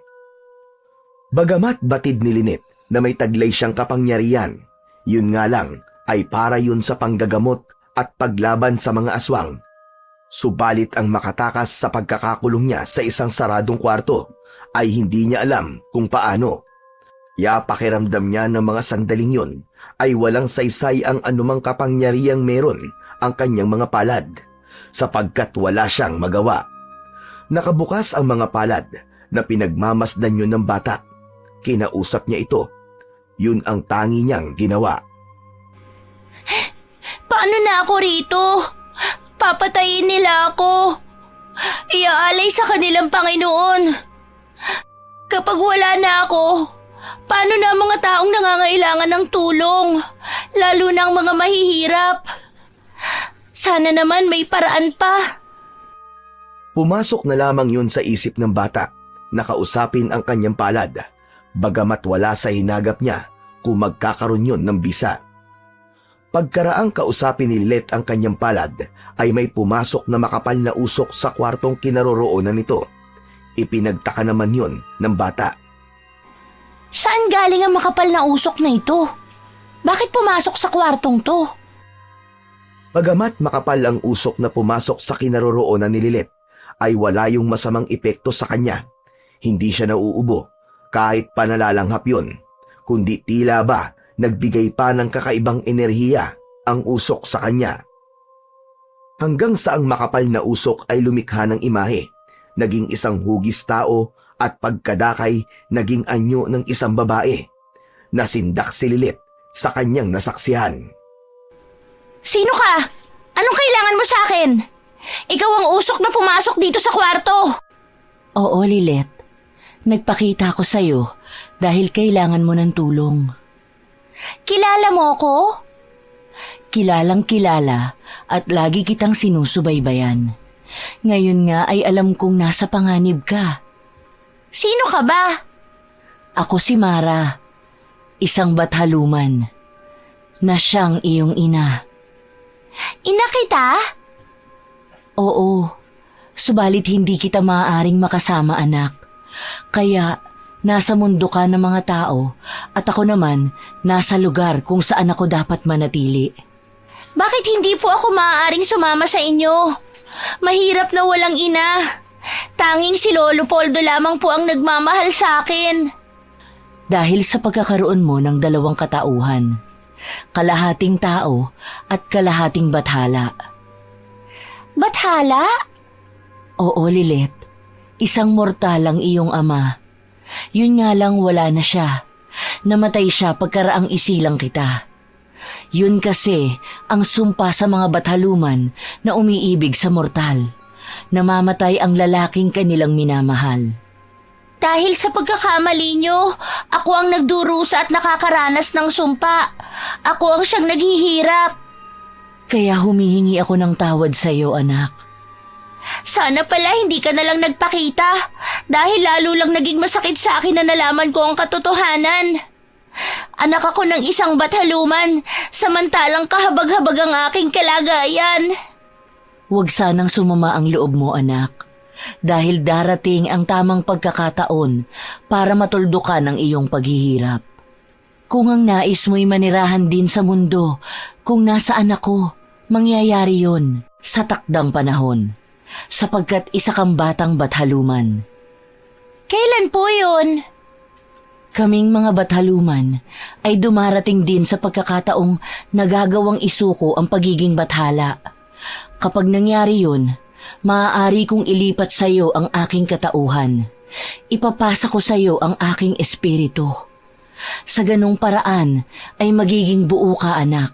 Bagamat batid ni Linet na may taglay siyang kapangyarihan, yun nga lang ay para yun sa panggagamot at paglaban sa mga aswang. Subalit ang makatakas sa pagkakakulong niya sa isang saradong kwarto ay hindi niya alam kung paano. Kaya pakiramdam niya ng mga sandaling yun ay walang saysay ang anumang kapangyarihang meron ang kanyang mga palad, sapagkat wala siyang magawa. Nakabukas ang mga palad na pinagmamasdan yun ng bata. Kinausap niya ito. Yun ang tangi niyang ginawa. Paano na ako rito? Papatayin nila ako. Iaalay sa kanilang Panginoon. Kapag wala na ako, paano na ang mga taong nangangailangan ng tulong? Lalo na ang mga mahihirap. Sana naman may paraan pa. Pumasok na lamang yun sa isip ng bata na kausapin ang kanyang palad, bagamat wala sa hinagap niya kung magkakaroon yun ng bisa. Pagkaraang kausapin ni Lilet ang kanyang palad, ay may pumasok na makapal na usok sa kwartong kinaroroonan nito. Ipinagtaka naman yun ng bata. Saan galing ang makapal na usok na ito? Bakit pumasok sa kwartong to? Bagamat makapal ang usok na pumasok sa kinaroroonan ni Lilet, ay wala yung masamang epekto sa kanya. Hindi siya nauubo, kahit panalalanghap yun, kundi tila ba nagbigay pa ng kakaibang enerhiya ang usok sa kanya. Hanggang sa ang makapal na usok ay lumikha ng imahe, naging isang hugis tao at pagkadakay naging anyo ng isang babae. Nasindak si Lilet sa kanyang nasaksihan. Sino ka? Anong kailangan mo sa akin? Ikaw ang usok na pumasok dito sa kwarto. Oo, Lilet. Nagpakita ako sa'yo dahil kailangan mo ng tulong. Kilala mo ako? Kilalang kilala at lagi kitang sinusubaybayan. Ngayon nga ay alam kong nasa panganib ka. Sino ka ba? Ako si Mara, isang bathaluman, na siyang iyong ina. Ina kita? Oo, subalit hindi kita maaaring makasama, anak. Kaya nasa mundo ka ng mga tao at ako naman nasa lugar kung saan ako dapat manatili. Bakit hindi po ako maaaring sumama sa inyo? Mahirap na walang ina. Tanging si Lolo Poldo lamang po ang nagmamahal sa akin. Dahil sa pagkakaroon mo ng dalawang katauhan, kalahating tao at kalahating bathala. Bathala? Oo, Lilet. Isang mortal ang iyong ama. Yun nga lang wala na siya. Namatay siya pagkaraang isilang kita. Yun kasi ang sumpa sa mga bathaluman na umiibig sa mortal. Namamatay ang lalaking kanilang minamahal. Dahil sa pagkakamali nyo, ako ang nagdurusa at nakakaranas ng sumpa. Ako ang siyang naghihirap. Kaya humihingi ako ng tawad sa iyo, anak. Sana pala hindi ka na lang nagpakita dahil lalo lang naging masakit sa akin na nalaman ko ang katotohanan. Anak ako ng isang bathaluman, samantalang kahabag-habag ang aking kalagayan. Huwag sanang sumama ang loob mo, anak. Dahil darating ang tamang pagkakataon para matuldukan ang iyong paghihirap. Kung ang nais mo'y manirahan din sa mundo, kung nasaan ako, mangyayari yon sa takdang panahon, sapagkat isa kang batang bathaluman. Kailan po yun? Kaming mga bathaluman ay dumarating din sa pagkakataong nagagawang isuko ang pagiging bathala. Kapag nangyari yun, maaari kong ilipat sa iyo ang aking katauhan. Ipapasa ko sa iyo ang aking espiritu. Sa ganong paraan ay magiging buo ka, anak.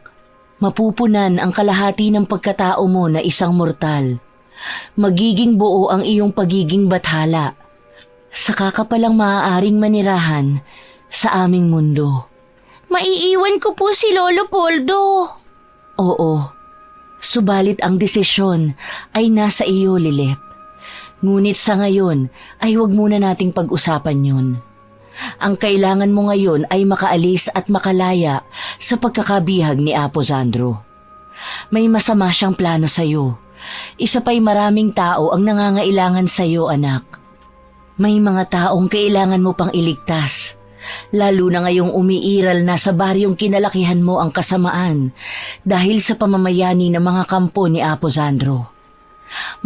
Mapupunan ang kalahati ng pagkatao mo na isang mortal. Magiging buo ang iyong pagiging bathala. Saka ka palang maaaring manirahan sa aming mundo. Maiiwan ko po si Lolo Poldo. Oo, subalit ang desisyon ay nasa iyo, Lilet. Ngunit sa ngayon ay huwag muna nating pag-usapan yun. Ang kailangan mo ngayon ay makaalis at makalaya sa pagkakabihag ni Apo Sandro. May masama siyang plano sa iyo. Isa pa'y maraming tao ang nangangailangan sa iyo, anak. May mga taong kailangan mo pang iligtas, lalo na ngayong umiiral na sa baryong kinalakihan mo ang kasamaan dahil sa pamamayani ng mga kampo ni Apo Sandro.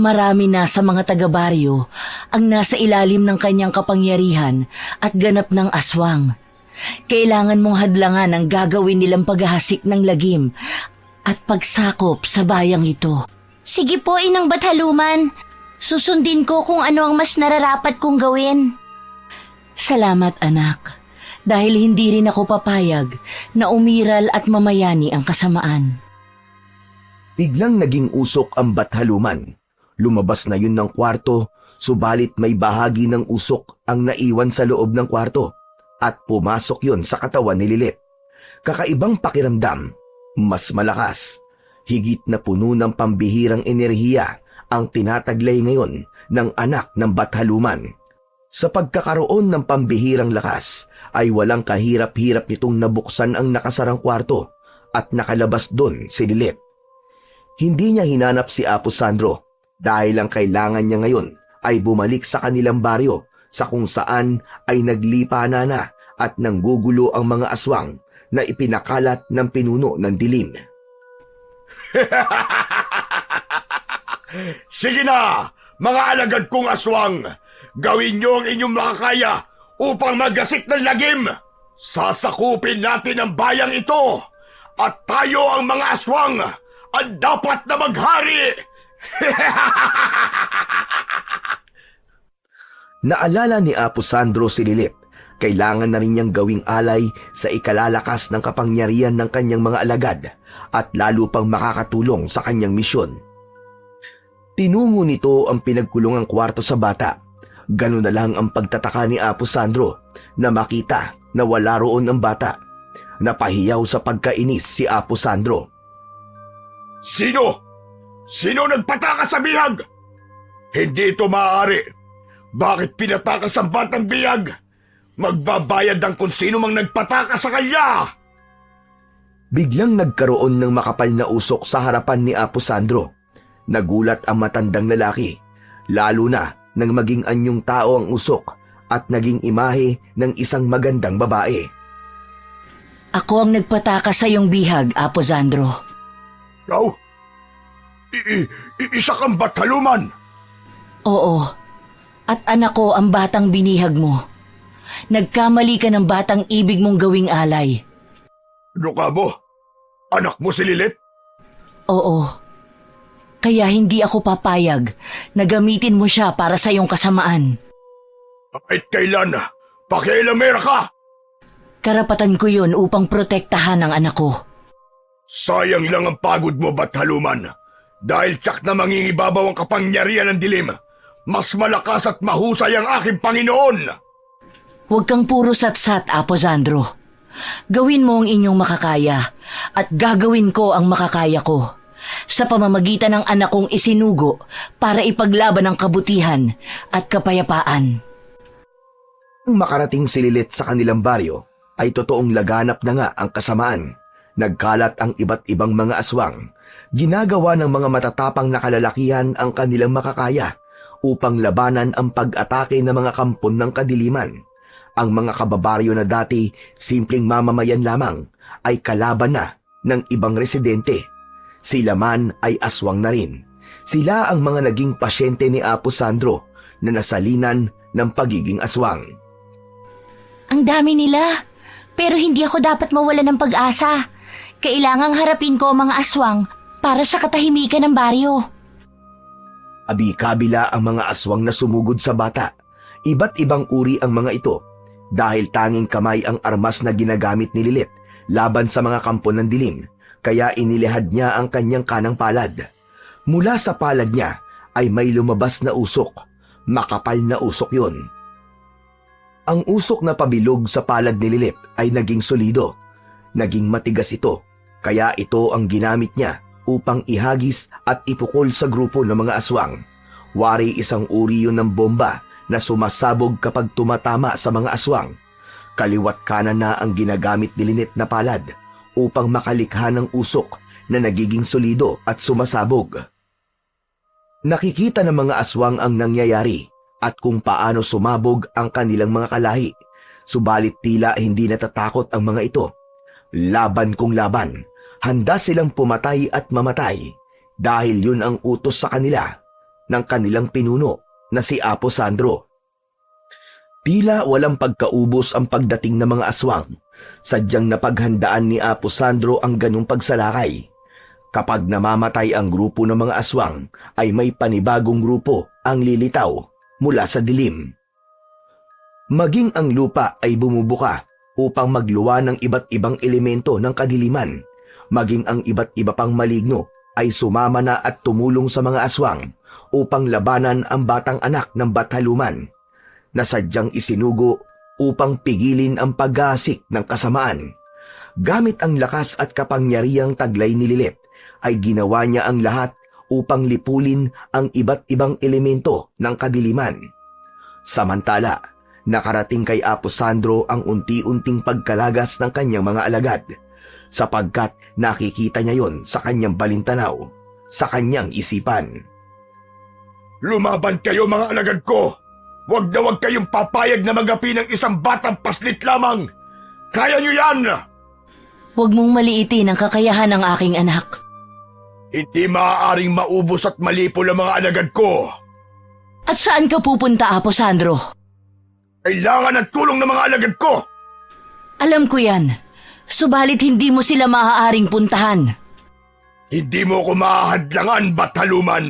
Marami na sa mga taga-baryo ang nasa ilalim ng kanyang kapangyarihan at ganap ng aswang. Kailangan mong hadlangan ang gagawin nilang paghahasik ng lagim at pagsakop sa bayang ito. Sige po, Inang Bathaluman. Susundin ko kung ano ang mas nararapat kong gawin. Salamat, anak. Dahil hindi rin ako papayag na umiral at mamayani ang kasamaan. Biglang naging usok ang bathaluman. Lumabas na yun ng kwarto, subalit may bahagi ng usok ang naiwan sa loob ng kwarto at pumasok yun sa katawan ni Lilet. Kakaibang pakiramdam, mas malakas, higit na puno ng pambihirang enerhiya ang tinataglay ngayon ng anak ng bathaluman. Sa pagkakaroon ng pambihirang lakas ay walang kahirap-hirap nitong nabuksan ang nakasarang kwarto at nakalabas doon si Lilet. Hindi niya hinanap si Apo Sandro dahil ang kailangan niya ngayon ay bumalik sa kanilang baryo sa kung saan ay naglipana na at nanggugulo ang mga aswang na ipinakalat ng pinuno ng dilim. Sige na, mga alagad kong aswang! Gawin niyo ang inyong makakaya upang maggasik ng lagim! Sasakupin natin ang bayang ito! At tayo ang mga aswang ang dapat na maghari! Naalala ni Apo Sandro si Lilet. Kailangan na rin niyang gawing alay sa ikalalakas ng kapangyarihan ng kanyang mga alagad at lalo pang makakatulong sa kanyang misyon. Tinungo nito ang pinagkulungang kwarto sa bata. Ganun na lang ang pagtataka ni Apo Sandro na makita na wala roon ang bata. Napahiyaw sa pagkainis si Apo Sandro. Sino? Sino nagpatakas sa bihag? Hindi ito maaari. Bakit pinatakas ang batang bihag? Magbabayad ang kung sino mang nagpatakas sa kanya! Biglang nagkaroon ng makapal na usok sa harapan ni Apo Sandro. Nagulat ang matandang lalaki, lalo na nang maging anyong tao ang usok at naging imahe ng isang magandang babae. Ako ang nagpatakas sa iyong bihag, Apo Sandro. Ikaw? Isa kang bathaluman! Oo, at anak ko ang batang binihag mo. Nagkamali ka ng batang ibig mong gawing alay. Ano ka mo? Anak mo si Lilet? Oo. Kaya hindi ako papayag na gamitin mo siya para sa iyong kasamaan. Kahit kailan, pakialamera ka! Karapatan ko yun upang protektahan ang anak ko. Sayang lang ang pagod mo, bathaluman. Dahil tsak na mangingibabaw ang kapangyarihan ng dilim, mas malakas at mahusay ang aking Panginoon! Huwag kang puro satsat, Apo Sandro. Gawin mo ang inyong makakaya at gagawin ko ang makakaya ko sa pamamagitan ng anak kong isinugo para ipaglaban ang kabutihan at kapayapaan. Nang makarating si Lilet sa kanilang baryo, ay totoong laganap na nga ang kasamaan. Nagkalat ang iba't ibang mga aswang. Ginagawa ng mga matatapang na kalalakihan ang kanilang makakaya upang labanan ang pag-atake ng mga kampon ng kadiliman. Ang mga kababaryo na dati simpleng mamamayan lamang ay kalaban na ng ibang residente. Sila man ay aswang na rin. Sila ang mga naging pasyente ni Apo Sandro na nasalinan ng pagiging aswang. Ang dami nila, pero hindi ako dapat mawala ng pag-asa. Kailangang harapin ko ang mga aswang para sa katahimikan ng baryo. Abi-kabila ang mga aswang na sumugod sa bata. Iba't ibang uri ang mga ito dahil tanging kamay ang armas na ginagamit ni Lilith laban sa mga kampo ng dilim, kaya inilihad niya ang kanyang kanang palad. Mula sa palad niya ay may lumabas na usok. Makapal na usok yun. Ang usok na pabilog sa palad ni Lilith ay naging solido. Naging matigas ito, kaya ito ang ginamit niya upang ihagis at ipukol sa grupo ng mga aswang. Wari isang uri yun ng bomba na sumasabog kapag tumatama sa mga aswang. Kaliwat kanan na ang ginagamit ni Lynette na palad upang makalikha ng usok na nagiging solido at sumasabog. Nakikita ng mga aswang ang nangyayari at kung paano sumabog ang kanilang mga kalahi. Subalit tila hindi natatakot ang mga ito. Laban kung laban, handa silang pumatay at mamatay dahil yun ang utos sa kanila ng kanilang pinuno na si Apo Sandro. Tila walang pagkaubos ang pagdating ng mga aswang. Sadyang napaghandaan ni Apo Sandro ang ganong pagsalakay. Kapag namamatay ang grupo ng mga aswang, ay may panibagong grupo ang lilitaw mula sa dilim. Maging ang lupa ay bumubuka upang magluwa ng iba't ibang elemento ng kadiliman. Maging ang iba't iba pang maligno ay sumama na at tumulong sa mga aswang upang labanan ang batang anak ng Bathaluman na sadyang isinugo upang pigilin ang pag-aasik ng kasamaan. Gamit ang lakas at kapangyarihang taglay ni Lilith, ay ginawa niya ang lahat upang lipulin ang iba't ibang elemento ng kadiliman. Samantala, nakarating kay Apo Sandro ang unti-unting pagkalagas ng kanyang mga alagad, sapagkat nakikita niya yon sa kanyang balintanaw, sa kanyang isipan. Lumaban kayo mga alagad ko! Huwag na huwag kayong papayag na magapi ng isang batang paslit lamang! Kaya niyo yan! Huwag mong maliitin ang kakayahan ng aking anak. Hindi maaaring maubos at malipol ang mga alagad ko! At saan ka pupunta, Apo Sandro? Kailangan ng tulong ng mga alagad ko! Alam ko yan. Subalit hindi mo sila maaaring puntahan. Hindi mo ko mahahadlangan, Bathaluman!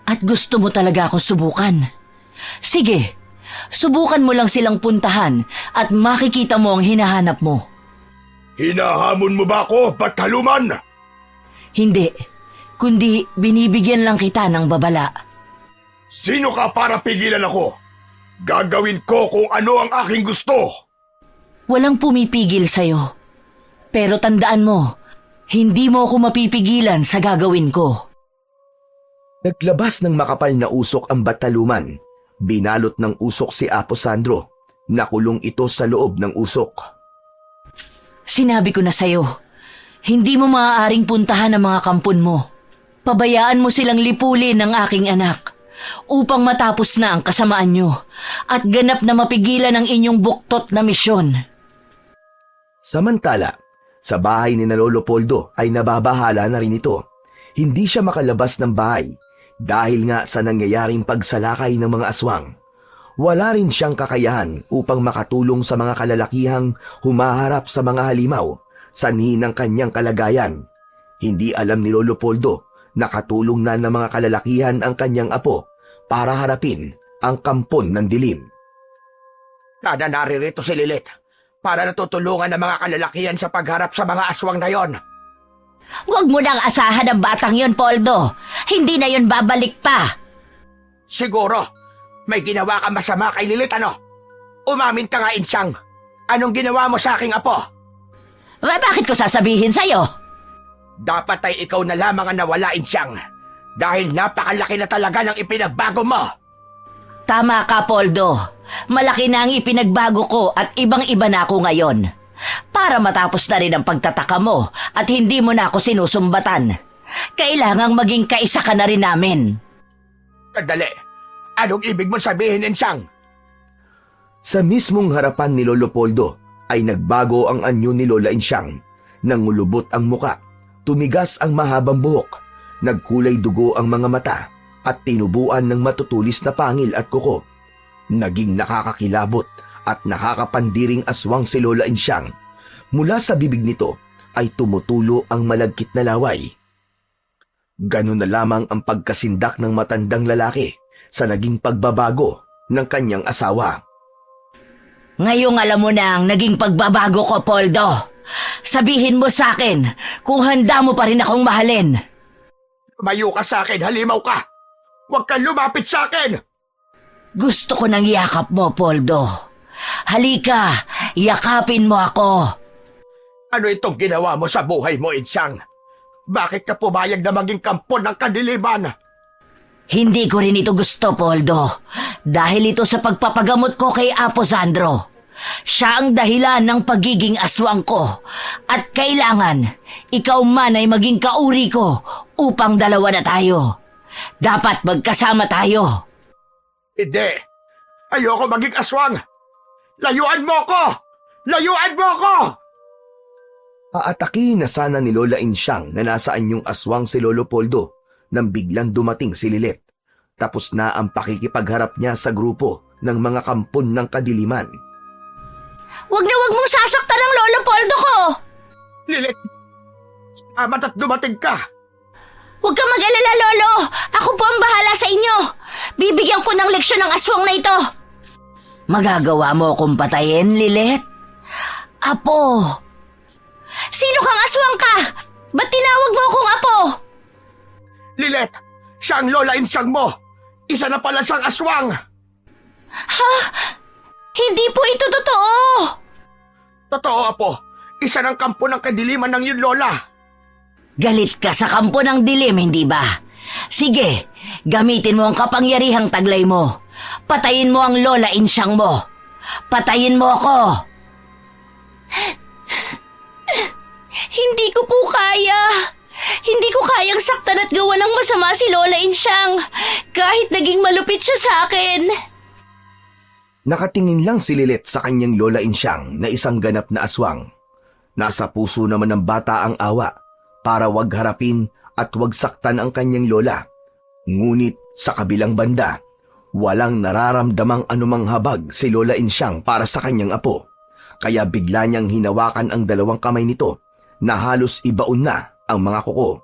At gusto mo talaga ako subukan. Sige, subukan mo lang silang puntahan at makikita mo ang hinahanap mo. Hinahamon mo ba ako, Bathaluman? Hindi, kundi binibigyan lang kita ng babala. Sino ka para pigilan ako? Gagawin ko kung ano ang aking gusto. Walang pumipigil sa'yo. Pero tandaan mo, hindi mo ako mapipigilan sa gagawin ko. Naglabas ng makapal na usok ang Bathaluman. Binalot ng usok si Apo Sandro. Nakulong ito sa loob ng usok. Sinabi ko na sa'yo, hindi mo maaaring puntahan ang mga kampon mo. Pabayaan mo silang lipulin ng aking anak upang matapos na ang kasamaan nyo at ganap na mapigilan ang inyong buktot na misyon. Samantala, sa bahay ni Lolo Poldo ay nababahala na rin ito. Hindi siya makalabas ng bahay dahil nga sa nangyayaring pagsalakay ng mga aswang. Wala rin siyang kakayahan upang makatulong sa mga kalalakihang humaharap sa mga halimaw, sanhi ng kanyang kalagayan. Hindi alam ni Lolo Poldo na katulong na ng mga kalalakihan ang kanyang apo para harapin ang kampon ng dilim. Nada naririto si Lilith para natutulungan ng mga kalalakihan sa pagharap sa mga aswang na yon. Huwag mo nang asahan ang batang yon, Poldo. Hindi na yon babalik pa. Siguro, may ginawa ka masama kay Lilith, ano? Umamin ka nga, Insyang. Anong ginawa mo sa aking apo? Bakit ko sasabihin sa'yo? Dapat ay ikaw na lamang ang nawala, Insyang. Dahil napakalaki na talaga ng ipinagbago mo. Tama ka, Poldo. Malaki na ang ipinagbago ko at ibang-iba na ako ngayon. Para matapos na rin ang pagtataka mo at hindi mo na ako sinusumbatan. Kailangang maging kaisa ka na rin namin. Sandali. Anong ibig mong sabihin, Insyang? Sa mismong harapan ni Lolo Poldo ay nagbago ang anyo ni Lola Insyang. Nangulubot ang muka, tumigas ang mahabang buhok, nagkulay dugo ang mga mata at tinubuan ng matutulis na pangil at kuko. Naging nakakakilabot at nakakapandiring aswang si Lola Insyang. Mula sa bibig nito ay tumutulo ang malagkit na laway. Ganun na lamang ang pagkasindak ng matandang lalaki sa naging pagbabago ng kanyang asawa. Ngayong alam mo na ang naging pagbabago ko, Poldo. Sabihin mo sa akin kung handa mo pa rin akong mahalin. Lumayo ka sa akin, halimaw ka! Huwag kang lumapit sa akin! Gusto ko ng yakap mo, Poldo. Halika, yakapin mo ako. Ano itong ginawa mo sa buhay mo, Insyang? Bakit ka pumayag na maging kampo ng kadiliman? Hindi ko rin ito gusto, Poldo. Dahil ito sa pagpapagamot ko kay Apo Sandro. Siya ang dahilan ng pagiging aswang ko. At kailangan, ikaw man ay maging kauri ko upang dalawa na tayo. Dapat magkasama tayo. Hindi. Ayoko maging aswang. Layuan mo ko! Layuan mo ko! Aatakihin na sana ni Lola Insyang na nasaan yung aswang si Lolo Poldo nang biglang dumating si Lilet. Tapos na ang pakikipagharap niya sa grupo ng mga kampon ng kadiliman. Wag mong sasaktan ang Lolo Poldo ko! Lilit! Amat at dumating ka! Huwag kang mag-alala, Lolo! Ako po ang bahala sa inyo! Bibigyan ko ng leksyon ng aswang na ito! Magagawa mo akong patayin, Lilet? Apo! Sino kang aswang ka? Ba't tinawag mo akong apo? Lilet! Siya ang Lola Insyang mo! Isa na pala siyang aswang! Ha? Hindi po ito totoo! Totoo, Apo! Isa ng kampo ng kadiliman ng iyong Lola! Galit ka sa kampo ng dilim, hindi ba? Sige, gamitin mo ang kapangyarihang taglay mo. Patayin mo ang Lola Insyang mo. Patayin mo ako! Hindi ko po kaya. Hindi ko kayang saktan at gawa ng masama si Lola Insyang. Kahit naging malupit siya sa akin. Nakatingin lang si Lilet sa kanyang Lola Insyang na isang ganap na aswang. Nasa puso naman ng bata ang awa para wag harapin at wag saktan ang kanyang lola. Ngunit sa kabilang banda, walang nararamdamang anumang habag si Lola Insyang para sa kanyang apo. Kaya bigla niyang hinawakan ang dalawang kamay nito na halos ibaon na ang mga kuko.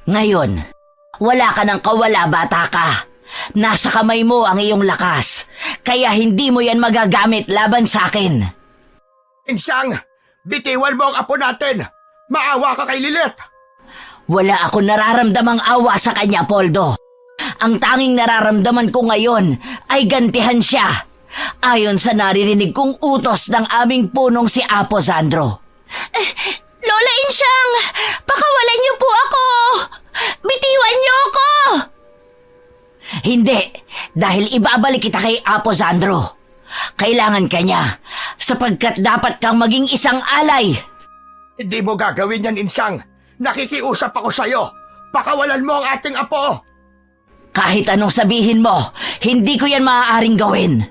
Ngayon, wala ka ng kawala, bata ka. Nasa kamay mo ang iyong lakas, kaya hindi mo yan magagamit laban sa akin. Insyang! Bitiwan mo ang apo natin! Maawa ka kay Lilet! Wala akong nararamdamang awa sa kanya, Poldo. Ang tanging nararamdaman ko ngayon ay gantihan siya. Ayon sa naririnig kong utos ng aming punong si Apo Sandro. Lola Insyang! Pakawalan niyo po ako! Bitiwan niyo ako! Hindi, dahil ibabalik kita kay Apo Sandro. Kailangan ka niya, sapagkat dapat kang maging isang alay. Hindi mo gagawin yan, Insyang! Nakikiusap ako sa'yo! Pakawalan mo ang ating apo! Kahit anong sabihin mo, hindi ko yan maaaring gawin.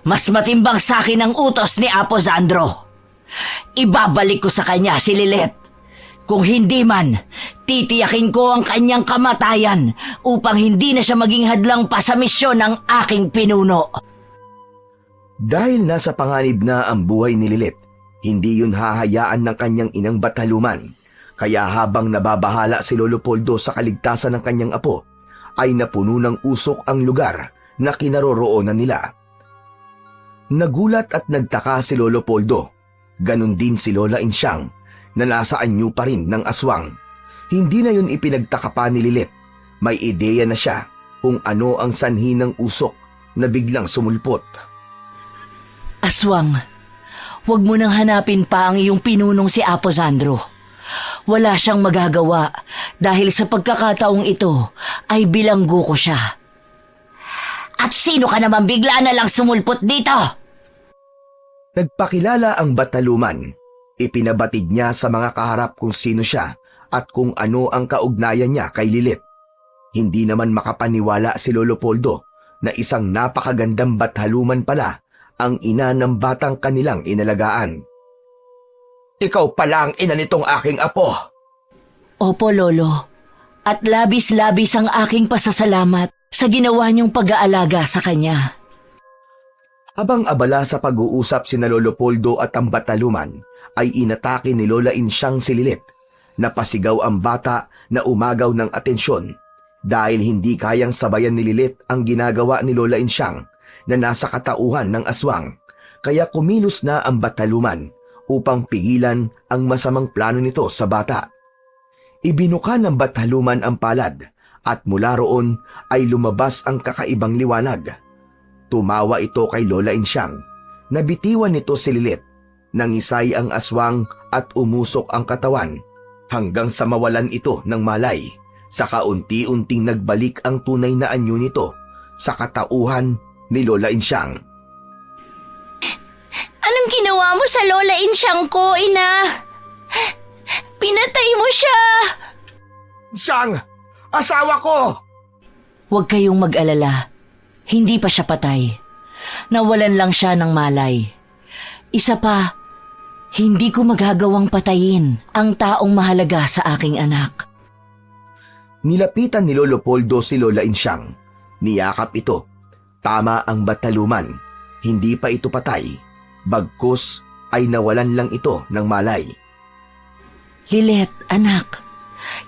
Mas matimbang sa akin ang utos ni Apo Sandro. Ibabalik ko sa kanya si Lilet. Kung hindi man, titiyakin ko ang kanyang kamatayan upang hindi na siya maging hadlang pa sa misyon ng aking pinuno. Dahil nasa panganib na ang buhay ni Lilet, hindi yun hahayaan ng kanyang inang Bataluman. Kaya habang nababahala si Lolo Poldo sa kaligtasan ng kanyang apo, ay napuno ng usok ang lugar na kinaroroonan nila. Nagulat at nagtaka si Lolo Poldo. Ganon din si Lola Insyang na nasa anyo pa rin ng aswang. Hindi na yun ipinagtaka pa ni Lilet. May ideya na siya kung ano ang sanhi ng usok na biglang sumulpot. Aswang, huwag mo nang hanapin pa ang iyong pinunong si Apo Sandro. Wala siyang magagawa dahil sa pagkakataong ito ay bilanggo ko siya. At sino ka naman bigla na lang sumulpot dito? Nagpakilala ang Bataluman. Ipinabatid niya sa mga kaharap kung sino siya at kung ano ang kaugnayan niya kay Lilith. Hindi naman makapaniwala si Lolo Poldo na isang napakagandang Bataluman pala ang ina ng batang kanilang inalagaan. Ikaw pala ang ina nitong aking apo. Opo, Lolo. At labis-labis ang aking pasasalamat sa ginawa niyong pag-aalaga sa kanya. Habang abala sa pag-uusap sina Lolo Poldo at ang Bataluman, ay inatake ni Lola Insyang si Lilith. Napasigaw ang bata na umagaw ng atensyon dahil hindi kayang sabayan ni Lilith ang ginagawa ni Lola Insyang na nasa katauhan ng aswang. Kaya kumilos na ang Bataluman upang pigilan ang masamang plano nito sa bata. Ibinuka ng Bataluman ang palad at mula roon ay lumabas ang kakaibang liwanag. Tumawa ito kay Lola Insyang. Nabitiwan nito si Lilith. Nangisay ang aswang at umusok ang katawan hanggang sa mawalan ito ng malay. Saka unti-unting nagbalik ang tunay na anyo nito sa katauhan ni Lola Insyang. Anong ginawa mo sa Lola Insyang ko, Ina? Pinatay mo siya! Insyang! Asawa ko! Huwag kayong mag-alala. Hindi pa siya patay. Nawalan lang siya ng malay. Isa pa, hindi ko magagawang patayin ang taong mahalaga sa aking anak. Nilapitan ni Lolo Poldo si Lola Insyang. Niyakap ito. Tama ang Bataluman. Hindi pa ito patay. Bagkus ay nawalan lang ito ng malay. Lilith, anak,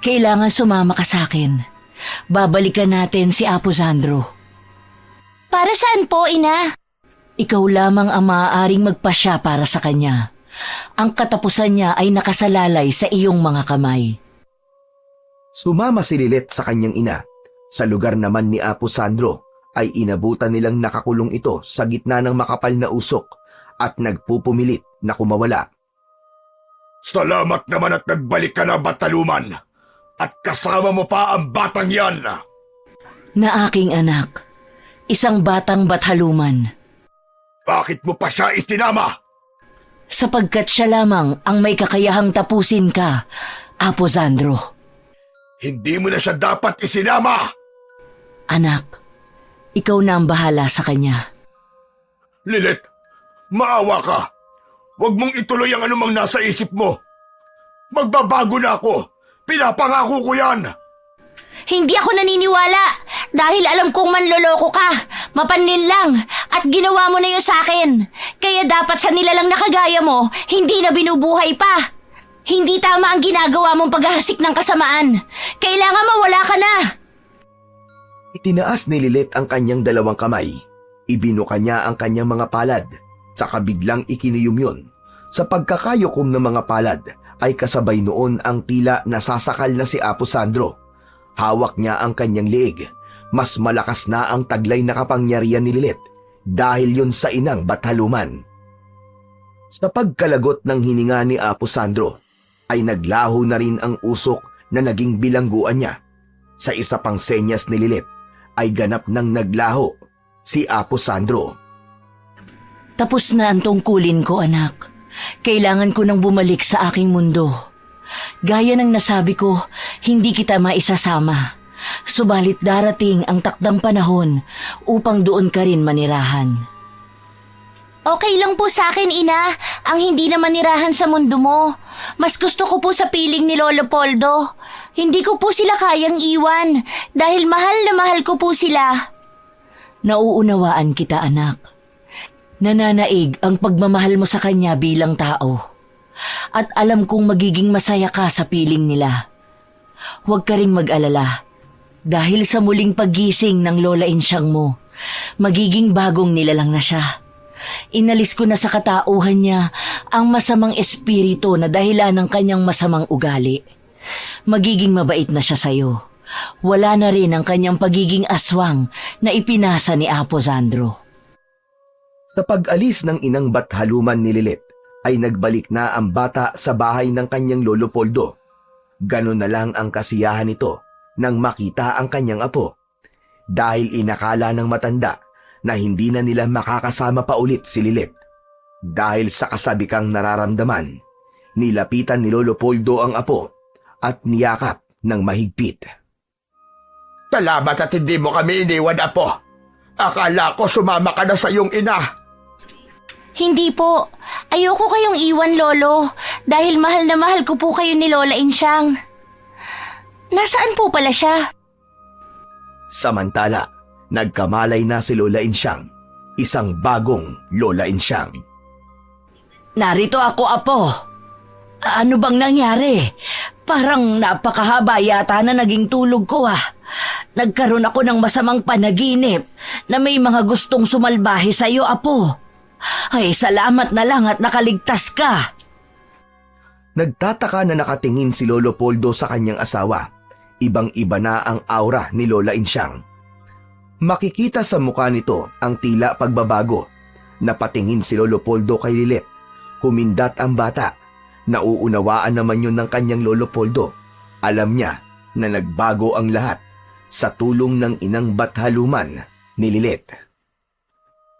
kailangan sumama ka sa akin. Babalikan natin si Apo Sandro. Para saan po, Ina? Ikaw lamang ang maaaring magpasya para sa kanya. Ang katapusan niya ay nakasalalay sa iyong mga kamay. Sumama si Lilith sa kanyang ina. Sa lugar naman ni Apo Sandro ay inabutan nilang nakakulong ito sa gitna ng makapal na usok at nagpupumilit na kumawala. Salamat naman at nagbalik ka na, Bataluman. At kasama mo pa ang batang yan. Na aking anak, isang batang Bataluman. Bakit mo pa siya isinama? Sapagkat siya lamang ang may kakayahang tapusin ka, Apo Sandro. Hindi mo na siya dapat isinama. Anak, ikaw na ang bahala sa kanya. Lilith, maawa ka. Huwag mong ituloy ang anumang nasa isip mo. Magbabago na ako. Pinapangako ko yan. Hindi ako naniniwala dahil alam kong manloloko ka, mapanlin lang at ginawa mo na yun sa akin. Kaya dapat sa nilalang na kagaya mo, hindi na binubuhay pa. Hindi tama ang ginagawa mong paghahasik ng kasamaan. Kailangan mawala ka na. Itinaas ni Lilith ang kanyang dalawang kamay. Ibinuka niya ang kanyang mga palad. Saka biglang ikiniyum yun. Sa pagkakayukom ng mga palad ay kasabay noon ang tila nasasakal na si Apo Sandro. Hawak niya ang kanyang leeg. Mas malakas na ang taglay na kapangyarihan ni Lilith dahil yun sa inang Bataluman. Sa pagkalagot ng hininga ni Apo Sandro ay naglaho na rin ang usok na naging bilangguan niya. Sa isa pang senyas ni Lilith ay ganap nang naglaho si Apo Sandro. Tapos na ang tungkulin ko, anak. Kailangan ko nang bumalik sa aking mundo. Gaya ng nasabi ko, hindi kita maisasama. Subalit darating ang takdang panahon upang doon ka rin manirahan. Okay lang po sa akin, Ina, ang hindi na manirahan sa mundo mo. Mas gusto ko po sa piling ni Lolo Poldo. Hindi ko po sila kayang iwan dahil mahal na mahal ko po sila. Nauunawaan kita, anak. Nananaig ang pagmamahal mo sa kanya bilang tao. At alam kong magiging masaya ka sa piling nila. Huwag ka ring mag-alala. Dahil sa muling paggising ng Lola Insyang mo, magiging bagong nilalang na siya. Inalis ko na sa katauhan niya ang masamang espiritu na dahilan ng kanyang masamang ugali. Magiging mabait na siya sa'yo. Wala na rin ang kanyang pagiging aswang na ipinasa ni Apo Sandro. Sa pag-alis ng inang Bataluman ni Lilith, ay nagbalik na ang bata sa bahay ng kanyang Lolo Poldo. Ganon na lang ang kasiyahan nito nang makita ang kanyang apo. dahil inakala ng matanda na hindi na nila makakasama pa ulit si Lilet. Dahil sa kasabikang nararamdaman, nilapitan ni Lolo Poldo ang apo at niyakap ng mahigpit. Salamat at hindi mo kami iniwan, Apo. Akala ko sumama ka na sa iyong ina. Hindi po. Ayoko kayong iwan, Lolo. Dahil mahal na mahal ko po kayo ni Lola Insyang. Nasaan po pala siya? Samantala, nagkamalay na si Lola Insyang, isang bagong Lola Insyang. Narito ako, Apo. Ano bang nangyari? Parang napakahaba yata na naging tulog ko Nagkaroon ako ng masamang panaginip na may mga gustong sumalbahe sa iyo, Apo. Ay, salamat na lang at nakaligtas ka. Nagtataka na nakatingin si Lolo Poldo sa kanyang asawa. Ibang-iba na ang aura ni Lola Insyang. Makikita sa mukha nito ang tila pagbabago. Napatingin si Lolo Poldo kay Lilet. Humindat ang bata. Nauunawaan naman yun ng kanyang Lolo Poldo. Alam niya na nagbago ang lahat sa tulong ng inang Bathaluman ni Lilet.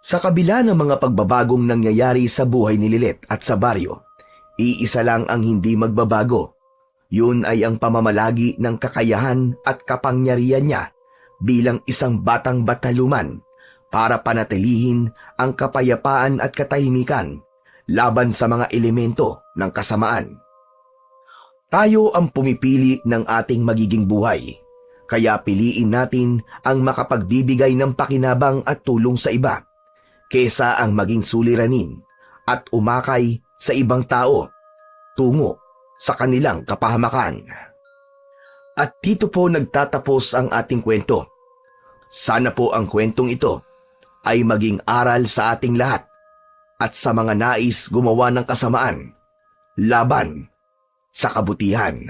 Sa kabila ng mga pagbabagong nangyayari sa buhay ni Lilet at sa baryo, iisa lang ang hindi magbabago. Yun ay ang pamamalagi ng kakayahan at kapangyarihan niya bilang isang batang Bathaluman para panatilihin ang kapayapaan at katahimikan laban sa mga elemento ng kasamaan. Tayo ang pumipili ng ating magiging buhay, kaya piliin natin ang makapagbibigay ng pakinabang at tulong sa iba, kesa ang maging suliranin at umakay sa ibang tao tungo sa kanilang kapahamakan. At dito po nagtatapos ang ating kwento. Sana po ang kwentong ito ay maging aral sa ating lahat at sa mga nais gumawa ng kasamaan laban sa kabutihan.